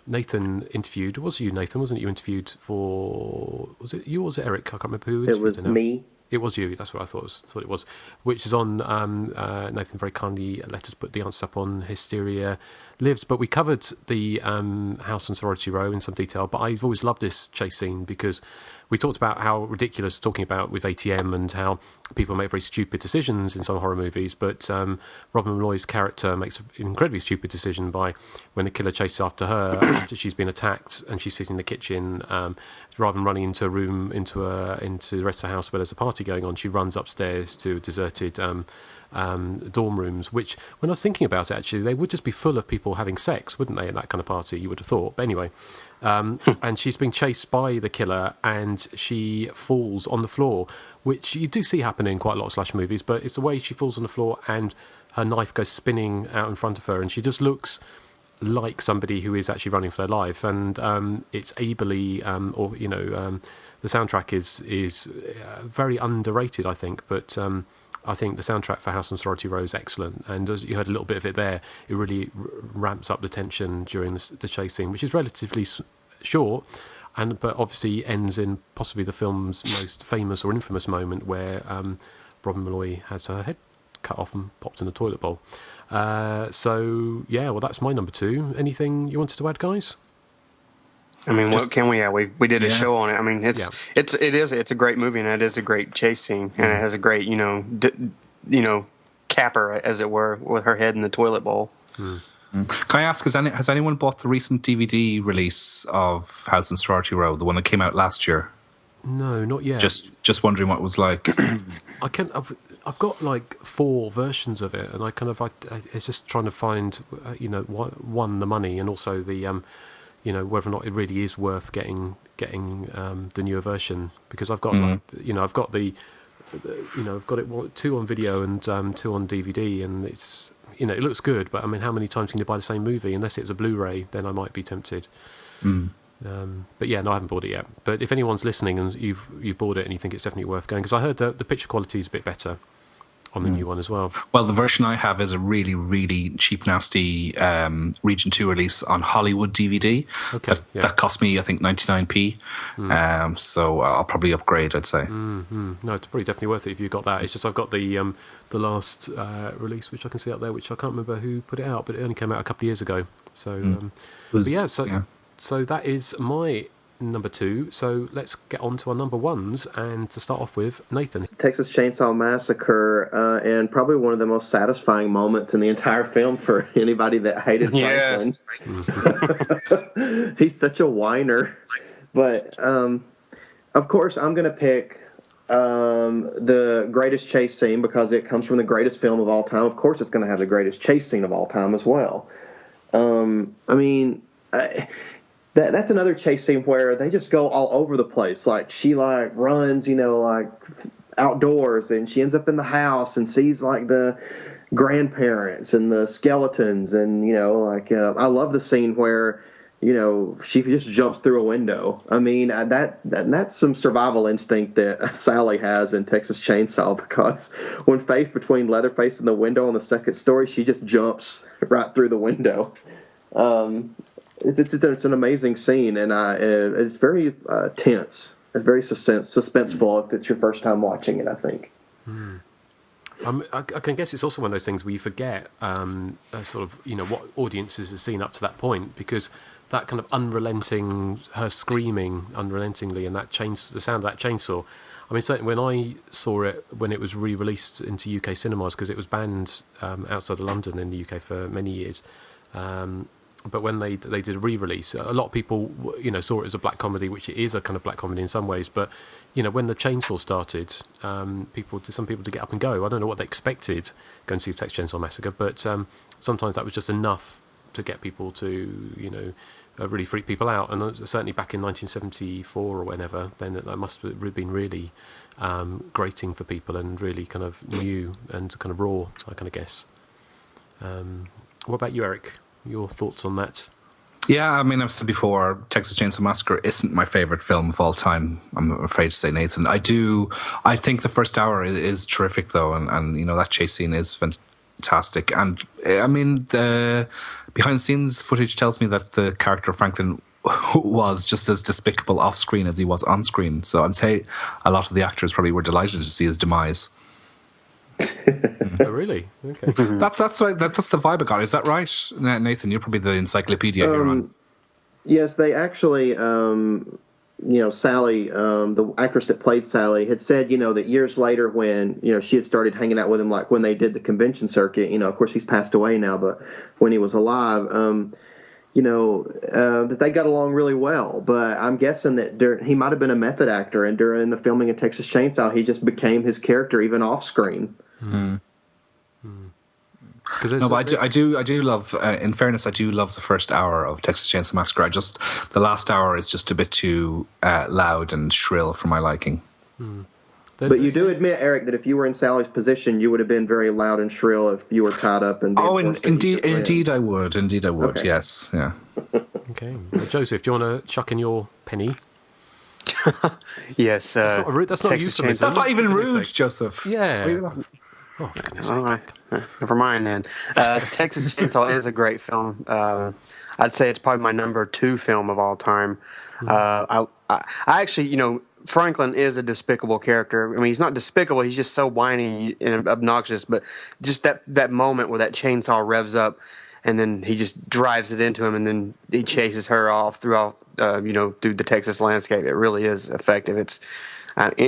Nathan interviewed, was you, Nathan, wasn't it? You interviewed for, was it you or was it Erik? I can't remember who interviewed. It was me. It was you, that's what I thought it was, which is on, Nathan very kindly let us put the answers up on Hysteria Lives, but we covered the House on Sorority Row in some detail, but I've always loved this chase scene because we talked about how ridiculous talking about with ATM and how people make very stupid decisions in some horror movies, but Robin Malloy's character makes an incredibly stupid decision by when the killer chases after her after she's been attacked and she's sitting in the kitchen, rather than running into a room into the rest of the house where there's a party going on, she runs upstairs to deserted dorm rooms, which when I was thinking about it, actually they would just be full of people having sex, wouldn't they, at that kind of party, you would have thought. But anyway, and she's being chased by the killer and she falls on the floor, which you do see happen in quite a lot of slasher movies, but it's the way she falls on the floor and her knife goes spinning out in front of her and she just looks like somebody who is actually running for their life, and it's ably the soundtrack is very underrated, I think, but I think the soundtrack for House on Sorority Row is excellent, and as you heard a little bit of it there, it really ramps up the tension during the chase scene, which is relatively short, but obviously ends in possibly the film's most famous or infamous moment where Robin Malloy has her head cut off and popped in a toilet bowl. So yeah, well, that's my number 2. Anything you wanted to add, guys? I mean, what can we add? We did a show on it. I mean, it's a great movie, and it is a great chase scene, and it has a great capper, as it were, with her head in the toilet bowl. Can I ask, has anyone bought the recent DVD release of House on Sorority Row, the one that came out last year? No, not yet. Just wondering what it was like. I've got like 4 versions of it, and I it's just trying to find, one, the money, and also the, whether or not it really is worth getting the newer version, because I've got I've got I've got it 2 on video and 2 on DVD, and it's it looks good, but I mean, how many times can you buy the same movie? Unless it's a Blu-ray, then I might be tempted. But yeah, no, I haven't bought it yet. But if anyone's listening and you've bought it and you think it's definitely worth going, because I heard the picture quality is a bit better on the new one as well. Well, the version I have is a really, really cheap, nasty Region 2 release on Hollywood DVD. Okay, that cost me, I think, 99p. So I'll probably upgrade, I'd say. No, it's probably definitely worth it if you got that. It's just I've got the last release, which I can see up there, which I can't remember who put it out, but it only came out a couple of years ago. So, so that is my number 2. So let's get on to our number 1s, and to start off with, Nathan. Texas Chainsaw Massacre, and probably one of the most satisfying moments in the entire film for anybody that hated Franklin. He's such a whiner. But, of course, I'm going to pick the greatest chase scene because it comes from the greatest film of all time. Of course, it's going to have the greatest chase scene of all time as well. That's another chase scene where they just go all over the place. Like, she, like, runs, outdoors, and she ends up in the house and sees, like, the grandparents and the skeletons. And, I love the scene where, she just jumps through a window. I mean, that's some survival instinct that Sally has in Texas Chainsaw, because when faced between Leatherface and the window on the second story, she just jumps right through the window. It's an amazing scene, and it's very tense. It's very suspenseful if it's your first time watching it, I think. I can guess it's also one of those things where you forget what audiences have seen up to that point, because that kind of her screaming unrelentingly, and the sound of that chainsaw. I mean, certainly when I saw it when it was re-released into UK cinemas, because it was banned outside of London in the UK for many years. But when they did a re-release, a lot of people saw it as a black comedy, which it is a kind of black comedy in some ways. But when the chainsaw started, some people did get up and go. I don't know what they expected going to see Texas Chainsaw Massacre, but sometimes that was just enough to get people to really freak people out. And certainly back in 1974 or whenever, then that must have been really grating for people and really kind of new and kind of raw, I kind of guess. What about you, Erik? Your thoughts on that? Yeah, I mean, I've said before, Texas Chainsaw Massacre isn't my favorite film of all time, I'm afraid to say, Nathan. I think the first hour is terrific, though, and that chase scene is fantastic. And, I mean, the behind-the-scenes footage tells me that the character Franklin was just as despicable off-screen as he was on-screen. So I'd say a lot of the actors probably were delighted to see his demise. Oh, really? Okay. That's the vibe I got. Is that right, Nathan? You're probably the encyclopedia here on. Yes, they actually, Sally, the actress that played Sally, had said, that years later when, she had started hanging out with him, like when they did the convention circuit, of course he's passed away now, but when he was alive, that they got along really well. But I'm guessing that he might have been a method actor, and during the filming of Texas Chainsaw, he just became his character even off screen. No, but I do love. In fairness, I do love the first hour of Texas Chainsaw Massacre. The last hour is just a bit too loud and shrill for my liking. But you do admit, Erik, that if you were in Sally's position, you would have been very loud and shrill if you were tied up and. Indeed, I would. Okay. Yes, yeah. Okay, well, Joseph, do you want to chuck in your penny? Yes. That's not euphemism. That's not even rude, Joseph. Yeah. Oh, for goodness sake. All right. Never mind then. Texas Chainsaw is a great film. I'd say it's probably my number 2 film of all time. I actually, Franklin is a despicable character. I mean, he's not despicable. He's just so whiny and obnoxious. But just that moment where that chainsaw revs up, and then he just drives it into him, and then he chases her off through the Texas landscape. It really is effective. It's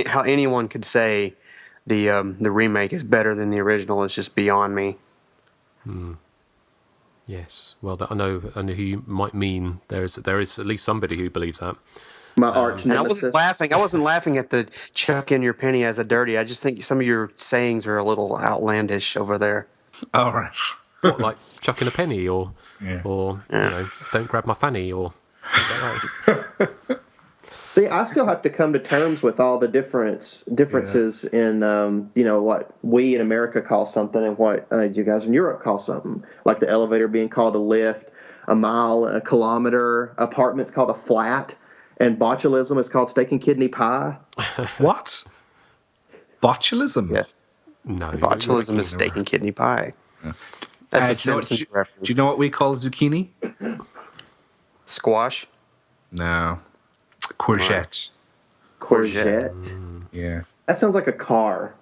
how anyone could say the remake is better than the original is just beyond me. Yes, well, I know who you might mean. There is at least somebody who believes that. My arch nemesis. I wasn't laughing at the chuck in your penny as a dirty. I just think some of your sayings are a little outlandish over there. All right. What, like chuck in a penny, or don't grab my fanny, or. See, I still have to come to terms with all the differences in, what we in America call something and what you guys in Europe call something. Like the elevator being called a lift, a mile, a kilometer, apartment's called a flat, and botulism is called steak and kidney pie. What? Botulism? Yes. No. Botulism is steak and kidney pie. Yeah. That's a Simpsons reference. Do you know what we call zucchini? Squash? No. Courgette. Courgette? Yeah. That sounds like a car.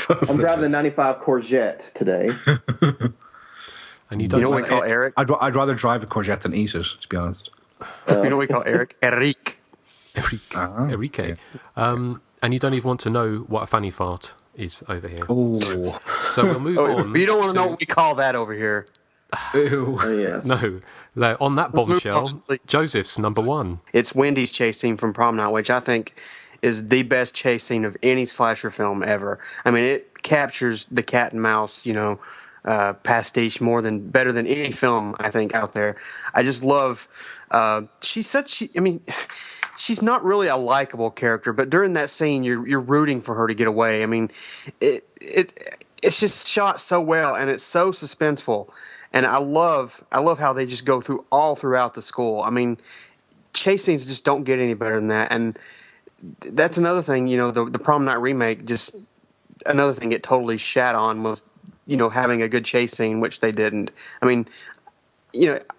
I'm driving the 95 Courgette today. And you know what we call Erik? I'd rather drive a courgette than eat it, to be honest. You know what we call Erik? Erik. Erik. And you don't even want to know what a fanny fart is over here. Oh. So we'll move on. But you don't want to know what we call that over here. Ew. Oh, yes. No. On that bombshell, Joseph's number one. It's Wendy's chase scene from Prom Night, which I think is the best chase scene of any slasher film ever. I mean, it captures the cat and mouse, pastiche better than any film I think out there. I just love. She's she's not really a likable character, but during that scene, you're rooting for her to get away. I mean, it's just shot so well, and it's so suspenseful. And I love how they just go throughout the school. I mean, chase scenes just don't get any better than that. And that's another thing, the Prom Night remake, just another thing it totally shat on was, having a good chase scene, which they didn't. I mean,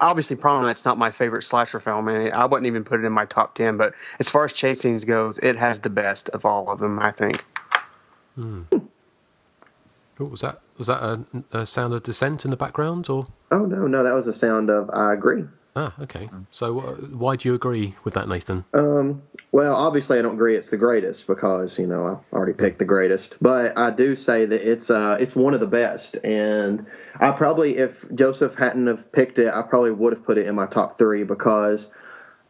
obviously Prom Night's not my favorite slasher film, and I wouldn't even put it in my top 10, but as far as chase scenes goes, it has the best of all of them, I think. What was that? Was that a sound of dissent in the background, or? Oh, no, that was a sound of I agree. Ah, okay. So why do you agree with that, Nathan? Well, obviously I don't agree it's the greatest because, I already picked the greatest. But I do say that it's one of the best. And I probably, if Joseph hadn't have picked it, I probably would have put it in my top 3 because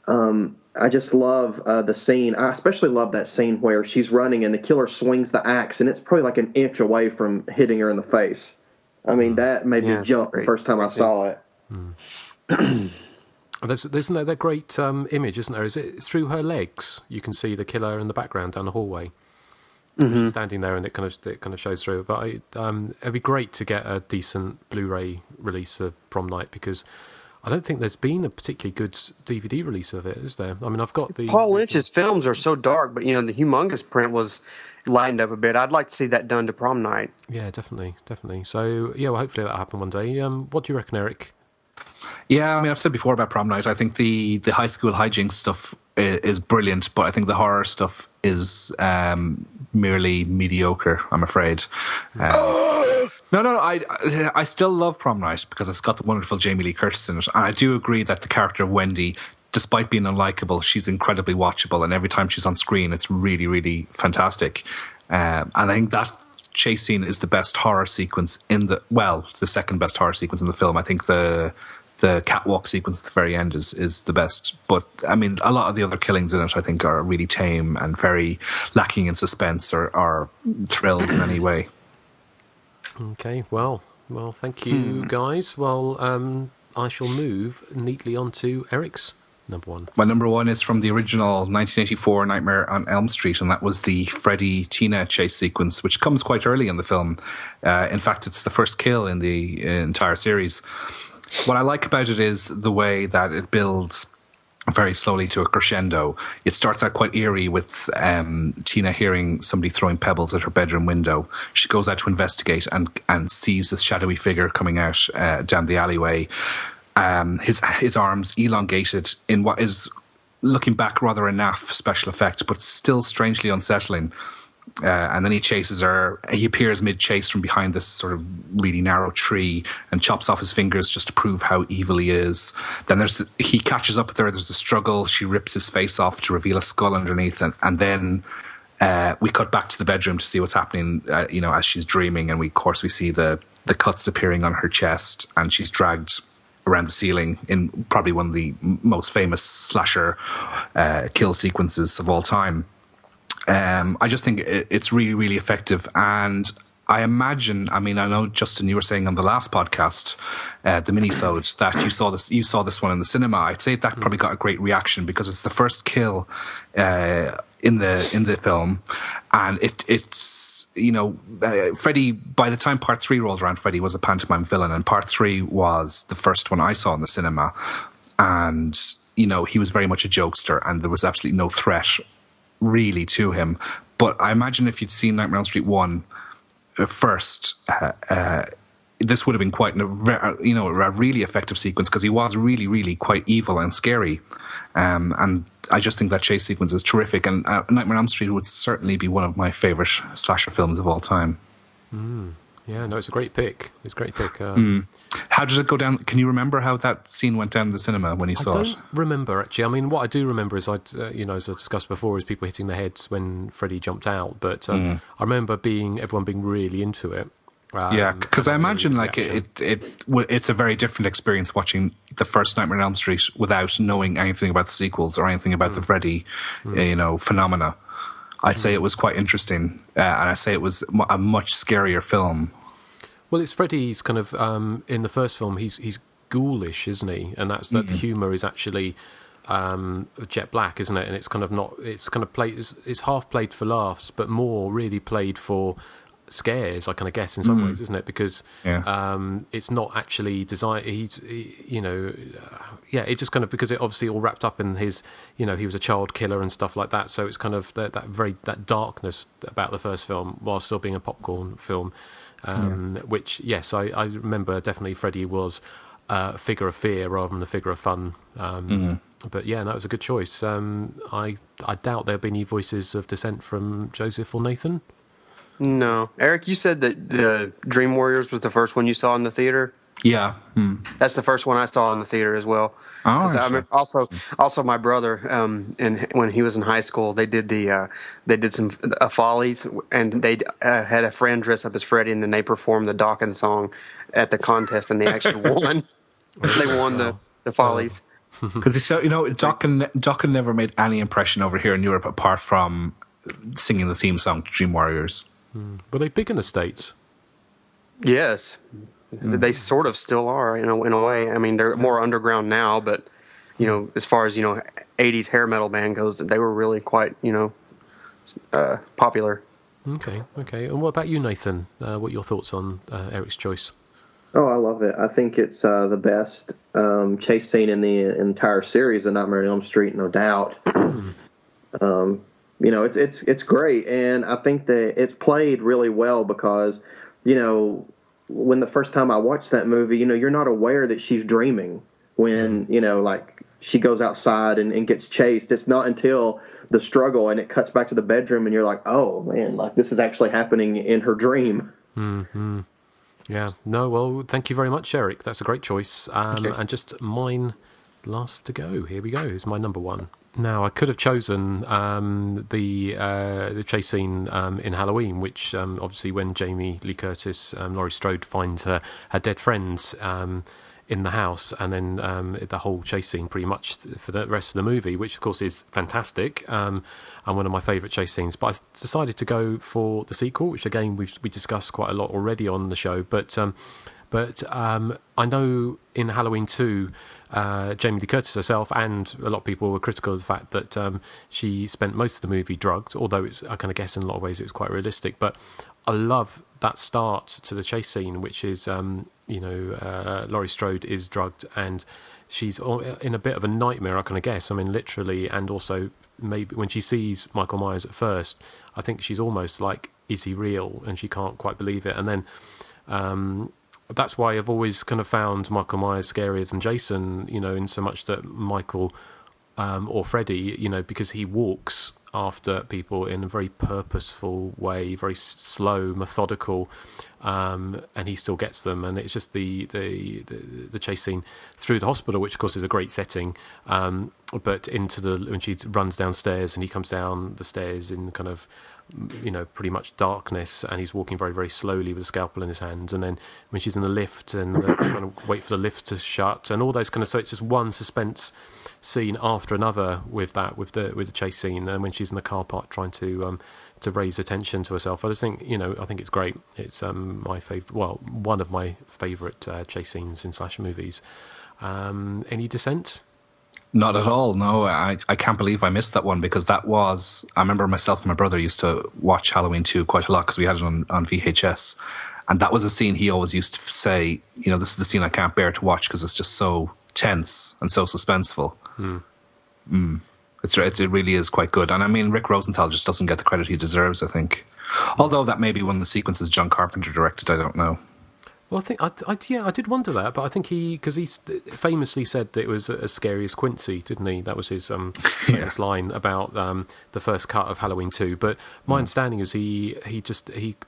I just love the scene. I especially love that scene where she's running and the killer swings the axe and it's probably like an inch away from hitting her in the face. I mean, that made me jump the first time I saw it. There's that great image, isn't there? Is it through her legs? You can see the killer in the background down the hallway. She's standing there, and it kind of shows through. But it'd be great to get a decent Blu-ray release of Prom Night because I don't think there's been a particularly good DVD release of it, is there? I mean, I've got Paul Lynch's films are so dark, but the Humongous print was lightened up a bit. I'd like to see that done to Prom Night. Yeah, definitely. So well, hopefully that'll happen one day. What do you reckon, Erik? Yeah, I mean, I've said before about Prom Night. I think the high school hijinks stuff is brilliant, but I think the horror stuff is merely mediocre, I'm afraid. No, I still love Prom Night because it's got the wonderful Jamie Lee Curtis in it. And I do agree that the character of Wendy, despite being unlikable, she's incredibly watchable. And every time she's on screen, it's really, really fantastic. And I think that chase scene is the best horror sequence the second best horror sequence in the film. I think the catwalk sequence at the very end is the best. But, I mean, a lot of the other killings in it, I think, are really tame and very lacking in suspense or thrills in any way. Okay, well, thank you, guys. Well, I shall move neatly on to Erik's number one. My number one is from the original 1984 Nightmare on Elm Street, and that was the Freddy Tina chase sequence, which comes quite early in the film. In fact, it's the first kill in the entire series. What I like about it is the way that it builds very slowly to a crescendo. It starts out quite eerie with Tina hearing somebody throwing pebbles at her bedroom window. She goes out to investigate and sees this shadowy figure coming out down the alleyway. His arms elongated in what is, looking back, rather a naff special effect, but still strangely unsettling. And then he chases her. He appears mid-chase from behind this sort of really narrow tree and chops off his fingers just to prove how evil he is. Then he catches up with her. There's a struggle. She rips his face off to reveal a skull underneath. And then we cut back to the bedroom to see what's happening, as she's dreaming. And we see the cuts appearing on her chest. And she's dragged around the ceiling in probably one of the most famous slasher kill sequences of all time. I just think it's really, really effective. And I imagine, I know, Justin, you were saying on the last podcast, the mini-sode, that you saw this one in the cinema. I'd say that probably got a great reaction because it's the first kill in the film. And it's Freddy, by the time part 3 rolled around, Freddy was a pantomime villain, and part 3 was the first one I saw in the cinema. And, he was very much a jokester, and there was absolutely no threat really to him. But I imagine if you'd seen Nightmare on Elm Street 1, first, this would have been quite a really effective sequence, because he was really, really quite evil and scary. And I just think that chase sequence is terrific. And Nightmare on Elm Street would certainly be one of my favourite slasher films of all time. Yeah, no, it's a great pick. How did it go down? Can you remember how that scene went down in the cinema when you saw it? I don't remember, actually. I mean, what I do remember is, as I discussed before, is people hitting their heads when Freddy jumped out. But I remember everyone being really into it. Yeah, because I imagine it's a very different experience watching the first Nightmare on Elm Street without knowing anything about the sequels or anything about the Freddy, phenomena. I'd say it was quite interesting, and I say it was a much scarier film. Well, it's Freddy's kind of in the first film. He's ghoulish, isn't he? And that's that the humour is actually jet black, isn't it? And it's kind of not. It's kind of played. It's half played for laughs, but more really played for scares. I kind of guess in some ways, isn't it? Because it's not actually designed. It just kind of, because it obviously all wrapped up in his. He was a child killer and stuff like that. So it's kind of that darkness about the first film, while still being a popcorn film. Which, yes, I remember definitely Freddy was a figure of fear rather than a figure of fun. But yeah, that was a good choice. I doubt there'll be any voices of dissent from Joseph or Nathan. No. Eric, you said that the Dream Warriors was the first one you saw in the theater? Yeah. That's the first one I saw in the theater as well. Oh, I remember also my brother, and when he was in high school, they did some Follies, and they had a friend dress up as Freddy, and then they performed the Dawkins song at the contest, and they actually won. They won the Follies. Because Dawkins never made any impression over here in Europe apart from singing the theme song to Dream Warriors. Were they big in the States? Yes. They sort of still are, in a way. I mean, they're more underground now, but as far as 80s hair metal band goes, they were really quite popular. Okay. And what about you, Nathan? What are your thoughts on Eric's choice? Oh, I love it. I think it's the best chase scene in the entire series of Nightmare on Elm Street, no doubt. It's great, and I think that it's played really well because when the first time I watched that movie, you're not aware that she's dreaming when, she goes outside and gets chased. It's not until the struggle and it cuts back to the bedroom and you're like, oh, man, this is actually happening in her dream. Mm-hmm. Yeah. No, well, thank you very much, Erik. That's a great choice. And just mine last to go. Here we go. Here's my number one. Now, I could have chosen the chase scene in Halloween, which obviously when Jamie Lee Curtis, Laurie Strode finds her dead friends in the house, and then the whole chase scene pretty much for the rest of the movie, which of course is fantastic and one of my favourite chase scenes. But I decided to go for the sequel, which again we discussed quite a lot already on the show. But I know in Halloween 2, Jamie Lee Curtis herself and a lot of people were critical of the fact that she spent most of the movie drugged, although I kind of guess in a lot of ways it was quite realistic. But I love that start to the chase scene, which is, Laurie Strode is drugged and she's in a bit of a nightmare, I kind of guess. I mean, literally, and also maybe when she sees Michael Myers at first, I think she's almost like, is he real? And she can't quite believe it. And then that's why I've always kind of found Michael Myers scarier than Jason, in so much that Michael or Freddy, because he walks after people in a very purposeful way, very slow, methodical, and he still gets them. And it's just the chase scene through the hospital, which of course is a great setting, but when she runs downstairs and he comes down the stairs in kind of pretty much darkness, and he's walking very, very slowly with a scalpel in his hands. And then when she's in the lift and trying to wait for the lift to shut, and all those kind of, so it's just one suspense scene after another with the chase scene. And when she's in the car park trying to raise attention to herself, I just think I think it's great. It's my favorite, well, one of my favorite chase scenes in slasher movies. Any dissent? Not at all, no. I can't believe I missed that one, because I remember myself and my brother used to watch Halloween 2 quite a lot because we had it on VHS. And that was a scene he always used to say, this is the scene I can't bear to watch because it's just so tense and so suspenseful. It really is quite good. And I mean, Rick Rosenthal just doesn't get the credit he deserves, I think. Although that may be one of the sequences John Carpenter directed, I don't know. Well, I think I did wonder that, but I think because he famously said that it was as scary as Quincy, didn't he? That was his famous line about the first cut of Halloween 2. But my understanding is he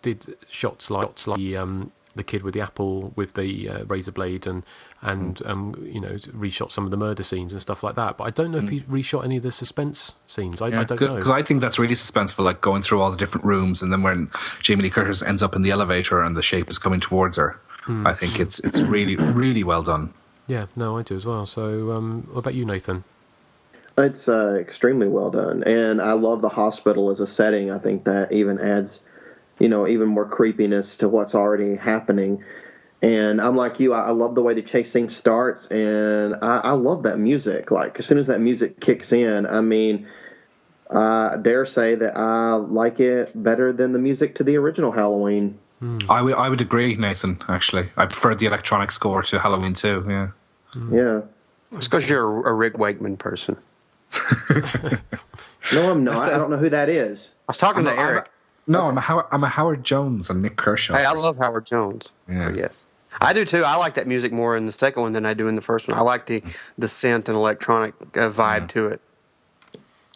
did shots like the kid with the apple with the razor blade and reshot some of the murder scenes and stuff like that. But I don't know if he reshot any of the suspense scenes. I don't know, because I think that's really suspenseful, like going through all the different rooms, and then when Jamie Lee Curtis ends up in the elevator and the shape is coming towards her. I think it's really, really well done. Yeah, no, I do as well. So, what about you, Nathan? It's extremely well done, and I love the hospital as a setting. I think that even adds, even more creepiness to what's already happening. And I'm like you, I love the way the chase scene starts, and I love that music. Like, as soon as that music kicks in, I mean, I dare say that I like it better than the music to the original Halloween. I would agree, Nathan, actually. I prefer the electronic score to Halloween 2, yeah. Yeah. It's because you're a Rick Wakeman person. No, I'm not. I don't know who that is. I was talking to Erik. I'm a Howard Jones and Nick Kershaw. Hey, I love Howard Jones. Yeah. So, yes. I do, too. I like that music more in the second one than I do in the first one. I like the synth and electronic vibe to it.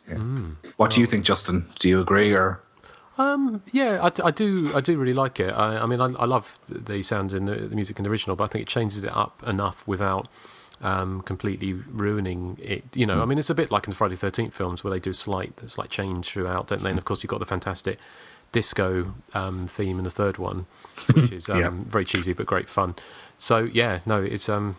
Yeah. What do you think, Justin? Do you agree, or...? Yeah, I do really like it. I mean, I love the sounds in the music in the original, but I think it changes it up enough without completely ruining it. I mean, it's a bit like in the Friday the 13th films where they do slight change throughout, don't they? And of course, you've got the fantastic disco theme in the third one, which is very cheesy but great fun. So yeah, no, it's a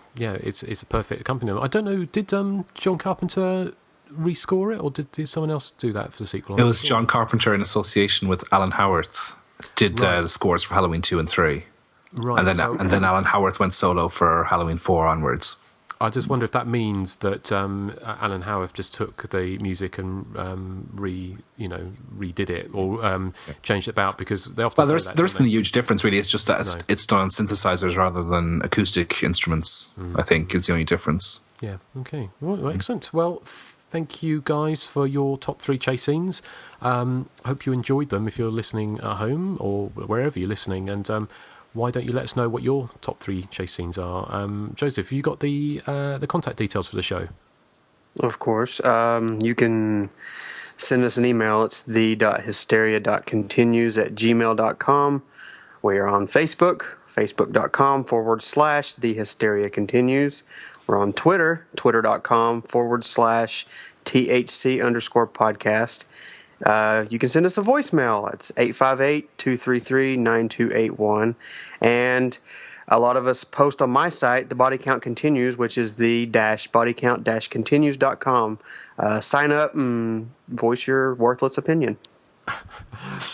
perfect accompaniment. I don't know, did John Carpenter rescore it, or did someone else do that for the sequel? It was John Carpenter in association with Alan Howarth did the scores for Halloween 2 and 3. Right. And then Alan Howarth went solo for Halloween 4 onwards. I just wonder if that means that Alan Howarth just took the music and redid it or changed it about, because they often say that, there isn't a huge difference really. It's just that it's done on synthesizers rather than acoustic instruments. I think is the only difference. Yeah. Okay. Well, excellent. Well, thank you guys for your top 3 chase scenes. Hope you enjoyed them if you're listening at home or wherever you're listening. And why don't you let us know what your top 3 chase scenes are? Joseph, have you got the contact details for the show? Of course. You can send us an email. It's the.hysteria.continues@gmail.com. We are on Facebook, facebook.com/thehysteriacontinues. We're on Twitter, twitter.com/THC_podcast. You can send us a voicemail. It's 858-233-9281. And a lot of us post on my site, The Body Count Continues, which is the-bodycount-continues.com. Sign up and voice your worthless opinion.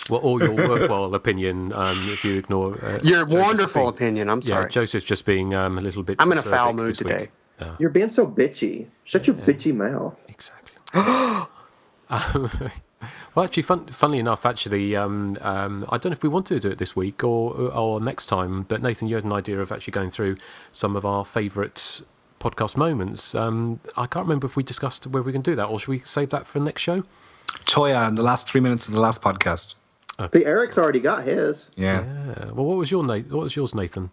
Well, or your worthwhile opinion, if you ignore... your wonderful opinion, I'm sorry. Yeah, Joseph's just being a little bit... I'm in a foul mood today. You're being so bitchy. Shut your bitchy mouth. Exactly. Well, actually, funnily enough, I don't know if we want to do it this week or next time, but Nathan, you had an idea of actually going through some of our favourite podcast moments. I can't remember if we discussed where we can do that, or should we save that for the next show? Toya in the last 3 minutes of the last podcast. Okay. See, Eric's already got his. Yeah. Well, what was yours, Nathan?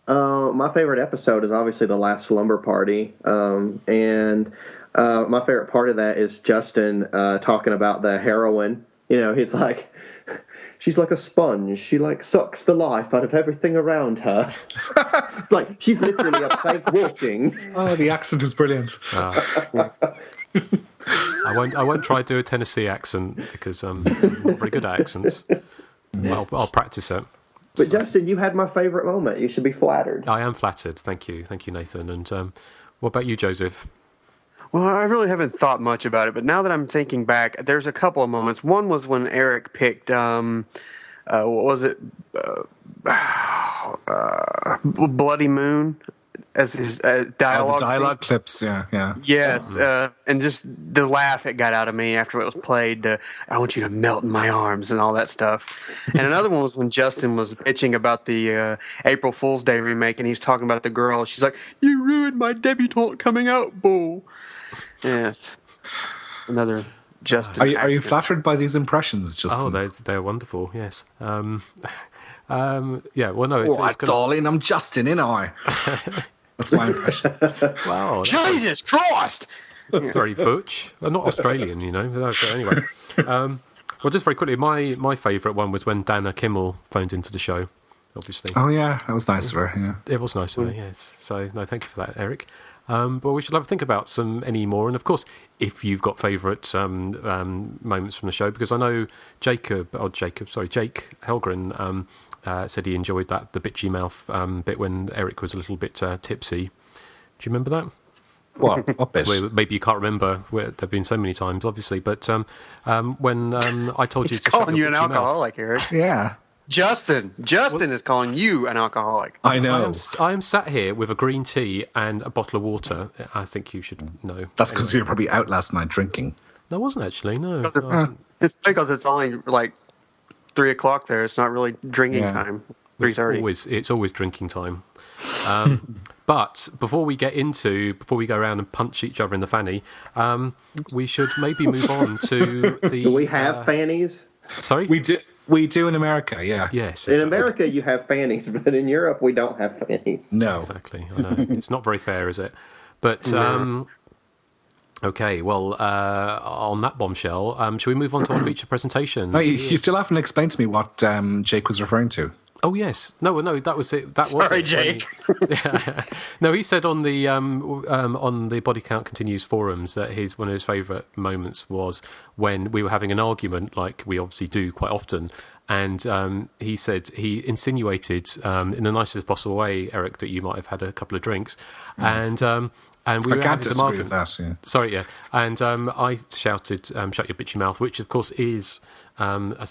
My favorite episode is obviously the last slumber party, and my favorite part of that is Justin talking about the heroine. He's like, she's like a sponge. She sucks the life out of everything around her. It's like she's literally a plank walking. Oh, the accent was brilliant. I won't try to do a Tennessee accent because I'm not very good at accents. I'll practice it. But Justin, you had my favorite moment. You should be flattered. I am flattered. Thank you, Nathan. And what about you, Joseph? Well, I really haven't thought much about it, but now that I'm thinking back, there's a couple of moments. One was when Erik picked, what was it, Bloody Moon as his dialogue. The dialogue clips, yeah. Yes, and just the laugh it got out of me after it was played. I want you to melt in my arms and all that stuff. And another one was when Justin was bitching about the April Fool's Day remake, and he's talking about the girl. She's like, "You ruined my debutante coming out ball." Yes, another Justin. Are you flattered by these impressions, Justin? Oh, they're wonderful. Yes. Yeah. Well, no. It's darling, I'm Justin, ain't I? That's my impression. Wow. Jesus Christ! That's very butch. Well, not Australian, you know. But anyway. Well, just very quickly, my favourite one was when Dana Kimmel phoned into the show, obviously. Oh, yeah. That was nice of her, yeah. It was nice of her, yes. So, no, thank you for that, Eric. But we should have a think about any more. And, of course, if you've got favourite moments from the show, because I know Jake Helgren said he enjoyed the bitchy mouth bit when Eric was a little bit tipsy. Do you remember that? What bit? Well, maybe you can't remember. There've been so many times, obviously. But when I told you to calling you an alcoholic, Eric. Yeah. Justin is calling you an alcoholic. I know. I am sat here with a green tea and a bottle of water. I think you should know. That's because you were probably out last night drinking. No, I wasn't actually. No, it's because it's only like 3 o'clock there. It's not really drinking time. It's 3:30. It's always drinking time. But before we go around and punch each other in the fanny, we should maybe move on to the. Do we have fannies? Sorry, we do in America. Yeah. Yes. In America, you have fannies, but in Europe, we don't have fannies. No. Exactly. I know. It's not very fair, is it? But okay. Well, on that bombshell, shall we move on to our feature presentation? No, you still haven't explained to me what Jake was referring to. Oh yes, no, that was it. Sorry, Jake. No, he said on the Body Count Continues forums that one of his favourite moments was when we were having an argument, like we obviously do quite often, and he said he insinuated in the nicest possible way, Eric, that you might have had a couple of drinks, and we were having some argument. That, yeah. Sorry, yeah, and I shouted, "Shut your bitchy mouth," which of course is a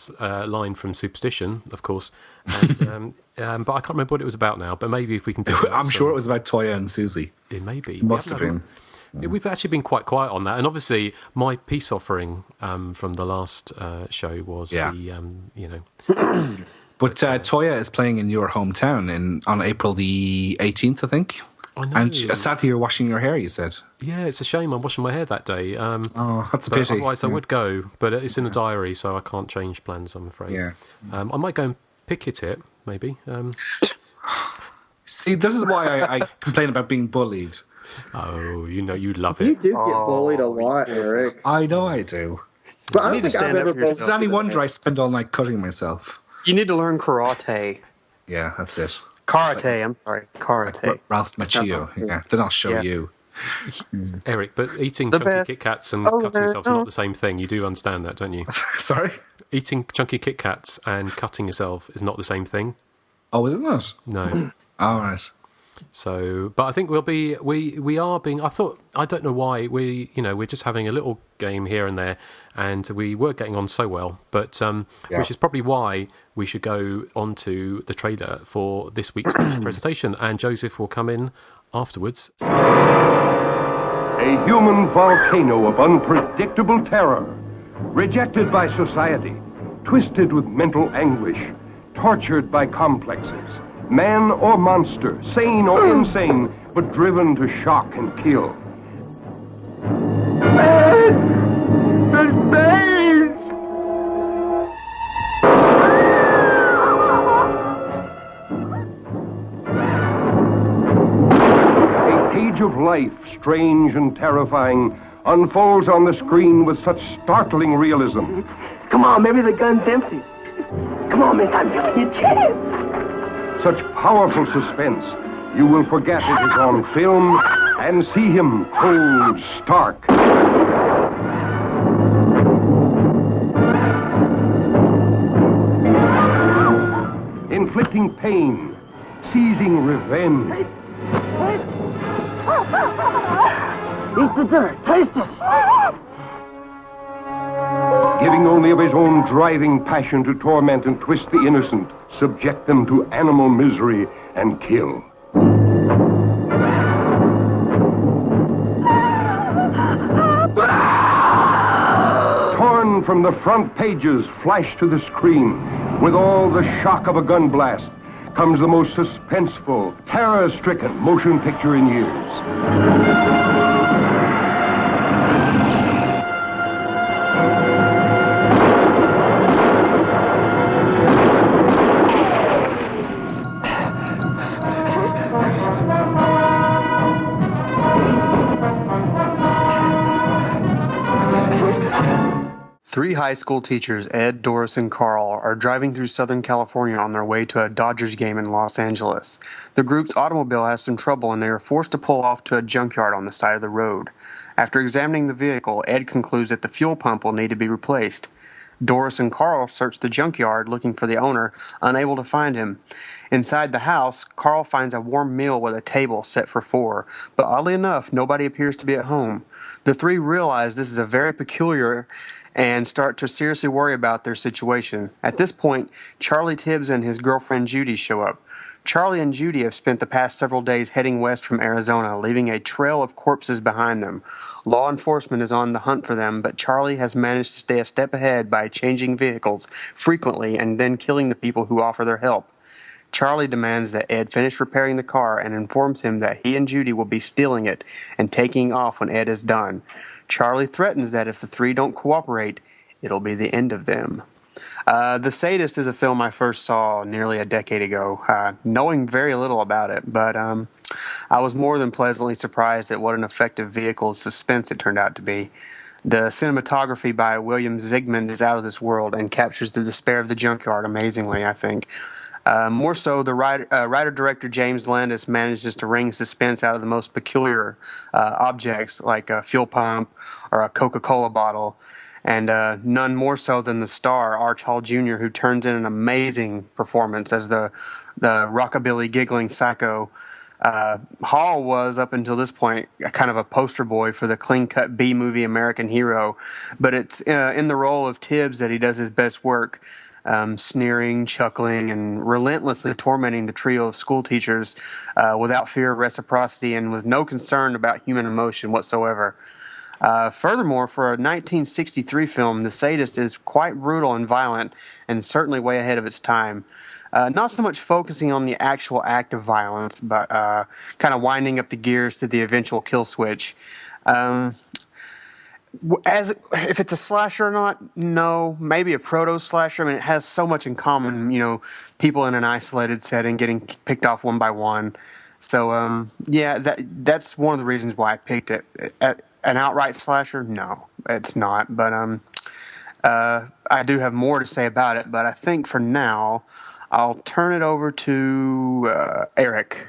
line from Superstition, of course. And, but I can't remember what it was about now. But maybe if we can do it. I'm sure it was about Toya and Susie. It may be. It must have been. We've actually been quite quiet on that. And obviously, my peace offering from the last show was But Toya is playing in your hometown on April the 18th, I think. I know. And sadly, you're washing your hair, you said. Yeah, it's a shame I'm washing my hair that day. That's a pity. Otherwise, I would go, but it's in a diary, so I can't change plans, I'm afraid. Yeah. I might go and picket it, maybe. See, this is why I complain about being bullied. Oh, you love it. You do get bullied a lot, Eric. I know I do. But I don't think I've ever bullied. It's only wonder I spend all night cutting myself. You need to learn karate. Yeah, that's it. Karate, I'm sorry. Karate. Ralph Macchio. Yeah, then I'll show you. Eric, but eating chunky Kit Kats and cutting yourself is not the same thing. You do understand that, don't you? Sorry? Eating chunky Kit Kats and cutting yourself is not the same thing. Oh, is it not? No. All right. So, but I think we are being. I don't know why we're just having a little game here and there, and we were getting on so well. But which is probably why we should go on to the trailer for this week's presentation, and Joseph will come in afterwards. A human volcano of unpredictable terror, rejected by society, twisted with mental anguish, tortured by complexes. Man or monster, sane or insane, but driven to shock and kill. A page of life, strange and terrifying, unfolds on the screen with such startling realism. Come on, maybe the gun's empty. Come on, mister, I'm giving you a chance. Such powerful suspense, you will forget it is on film and see him cold, stark. Inflicting pain, seizing revenge. Eat the dirt, taste it. Giving only of his own driving passion to torment and twist the innocent, subject them to animal misery, and kill. Torn from the front pages, flashed to the screen, with all the shock of a gun blast, comes the most suspenseful, terror-stricken motion picture in years. Three high school teachers, Ed, Doris, and Carl, are driving through Southern California on their way to a Dodgers game in Los Angeles. The group's automobile has some trouble and they are forced to pull off to a junkyard on the side of the road. After examining the vehicle, Ed concludes that the fuel pump will need to be replaced. Doris and Carl search the junkyard looking for the owner, unable to find him. Inside the house, Carl finds a warm meal with a table set for four, but oddly enough, nobody appears to be at home. The three realize this is a very peculiar and start to seriously worry about their situation. At this point, Charlie Tibbs and his girlfriend Judy show up. Charlie and Judy have spent the past several days heading west from Arizona, leaving a trail of corpses behind them. Law enforcement is on the hunt for them, but Charlie has managed to stay a step ahead by changing vehicles frequently and then killing the people who offer their help. Charlie demands that Ed finish repairing the car and informs him that he and Judy will be stealing it and taking off when Ed is done. Charlie threatens that if the three don't cooperate, it'll be the end of them. The Sadist is a film I first saw nearly a decade ago, knowing very little about it, but I was more than pleasantly surprised at what an effective vehicle of suspense it turned out to be. The cinematography by William Zsigmond is out of this world and captures the despair of the junkyard amazingly, I think. More so, the writer-director James Landis manages to wring suspense out of the most peculiar objects like a fuel pump or a Coca-Cola bottle, and none more so than the star, Arch Hall Jr., who turns in an amazing performance as the rockabilly giggling psycho. Hall was, up until this point, kind of a poster boy for the clean-cut B-movie American hero, but it's in the role of Tibbs that he does his best work. Sneering, chuckling, and relentlessly tormenting the trio of school teachers without fear of reciprocity and with no concern about human emotion whatsoever. Furthermore, for a 1963 film, The Sadist is quite brutal and violent and certainly way ahead of its time. Not so much focusing on the actual act of violence, but kind of winding up the gears to the eventual kill switch. If it's a slasher or not, no. Maybe a proto-slasher. I mean, it has so much in common, people in an isolated setting getting picked off one by one. So, that's one of the reasons why I picked it. An outright slasher? No, it's not. But I do have more to say about it. But I think for now, I'll turn it over to Erik.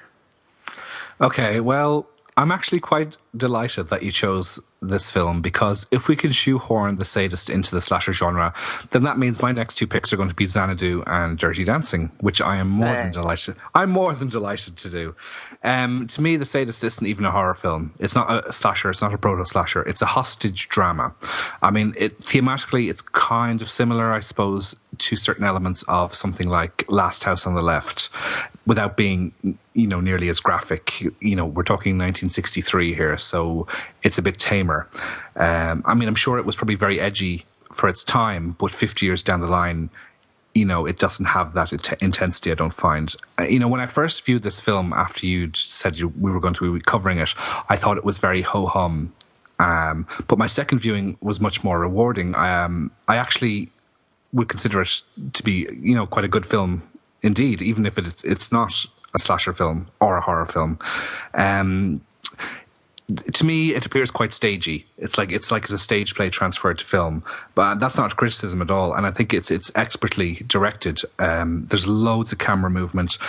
Okay, well, I'm actually quite delighted that you chose this film, because if we can shoehorn The Sadist into the slasher genre, then that means my next two picks are going to be Xanadu and Dirty Dancing, which I am more than delighted. I'm more than delighted to do. To me, The Sadist isn't even a horror film. It's not a slasher. It's not a proto-slasher. It's a hostage drama. I mean, thematically, it's kind of similar, I suppose, to certain elements of something like Last House on the Left, without being, nearly as graphic. We're talking 1963 here, so it's a bit tamer. I'm sure it was probably very edgy for its time, but 50 years down the line, it doesn't have that intensity, I don't find. When I first viewed this film, after you'd said we were going to be covering it, I thought it was very ho-hum. But my second viewing was much more rewarding. I actually would consider it to be, quite a good film indeed, even if it's not a slasher film or a horror film. To me, it appears quite stagey. It's like it's a stage play transferred to film, but that's not a criticism at all. And I think it's expertly directed. There's loads of camera movement.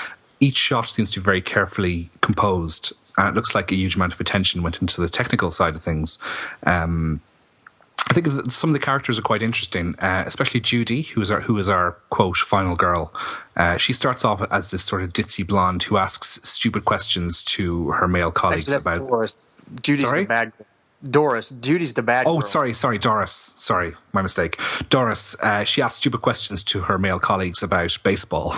Each shot seems to be very carefully composed, and it looks like a huge amount of attention went into the technical side of things. I think some of the characters are quite interesting, especially Judy, who is our quote final girl. She starts off as this sort of ditzy blonde who asks stupid questions to her male colleagues. That's about. Doris. Judy's the bad girl. Doris. Judy's the bad girl. Oh, sorry, Doris. Sorry, my mistake. Doris. She asks stupid questions to her male colleagues about baseball,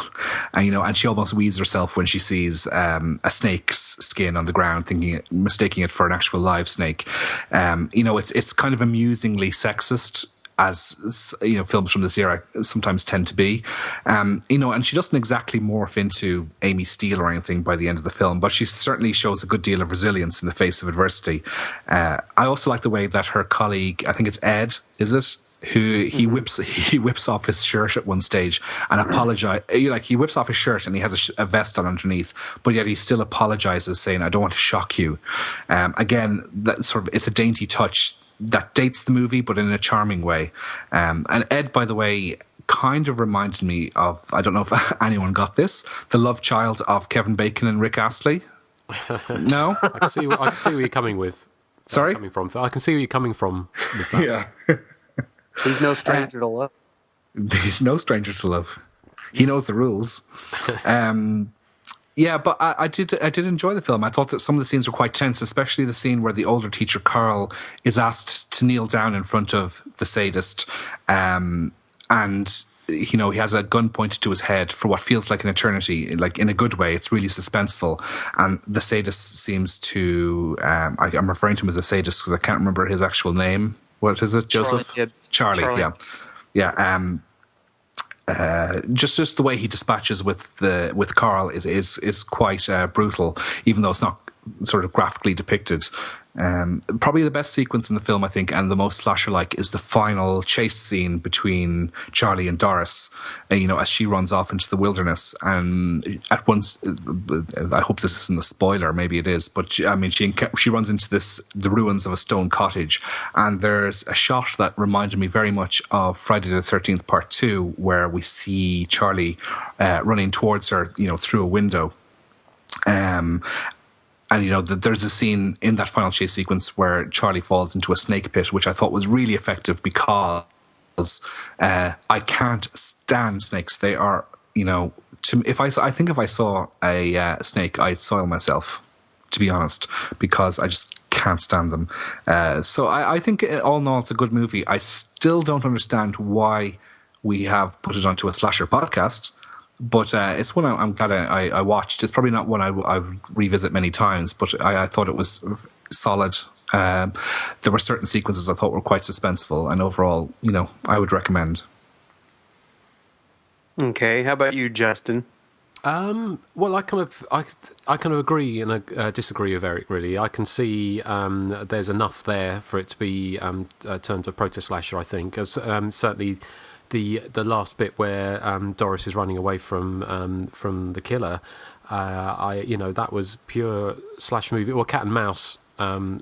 and she almost wheezes herself when she sees a snake's skin on the ground, mistaking it for an actual live snake. It's kind of amusingly sexist, as films from this era sometimes tend to be. And she doesn't exactly morph into Amy Steele or anything by the end of the film, but she certainly shows a good deal of resilience in the face of adversity. I also like the way that her colleague, I think it's Ed, is it? Who he whips off his shirt at one stage and apologize. He whips off his shirt and he has a vest on underneath, but yet he still apologizes, saying, "I don't want to shock you." Again, that sort of, it's a dainty touch that dates the movie, but in a charming way. And Ed, by the way, kind of reminded me of, I don't know if anyone got this, the love child of Kevin Bacon and Rick Astley. No? I can see where you're coming with. Sorry? Coming from. I can see where you're coming from with that. Yeah. He's no stranger to love. He's no stranger to love. He knows the rules. Yeah, but I did enjoy the film. I thought that some of the scenes were quite tense, especially the scene where the older teacher, Carl, is asked to kneel down in front of the sadist. And, you know, he has a gun pointed to his head for what feels like an eternity, like in a good way. It's really suspenseful. And the sadist seems to, I'm referring to him as a sadist because I can't remember his actual name. What is it, Joseph? Charlie. Yeah. Yeah. Just the way he dispatches with Carl is quite brutal, even though it's not sort of graphically depicted. Probably the best sequence in the film, I think, and the most slasher-like is the final chase scene between Charlie and Doris, you know, as she runs off into the wilderness. And at once, I hope this isn't a spoiler, maybe it is, but I mean, she runs into the ruins of a stone cottage, and there's a shot that reminded me very much of Friday the 13th Part 2, where we see Charlie running towards her, you know, through a window. And, you know, there's a scene in that final chase sequence where Charlie falls into a snake pit, which I thought was really effective because I can't stand snakes. They are, you know, I think if I saw a snake, I'd soil myself, to be honest, because I just can't stand them. So I think all in all, it's a good movie. I still don't understand why we have put it onto a slasher podcast. But it's one I'm glad I watched. It's probably not one I would revisit many times, but I thought it was solid. There were certain sequences I thought were quite suspenseful, and overall, you know, I would recommend. Okay, how about you, Justin? Well, I kind of agree and disagree with Erik. Really, I can see there's enough there for it to be termed a proto-slasher. I think certainly. The last bit where Doris is running away from the killer, that was pure slash movie or cat and mouse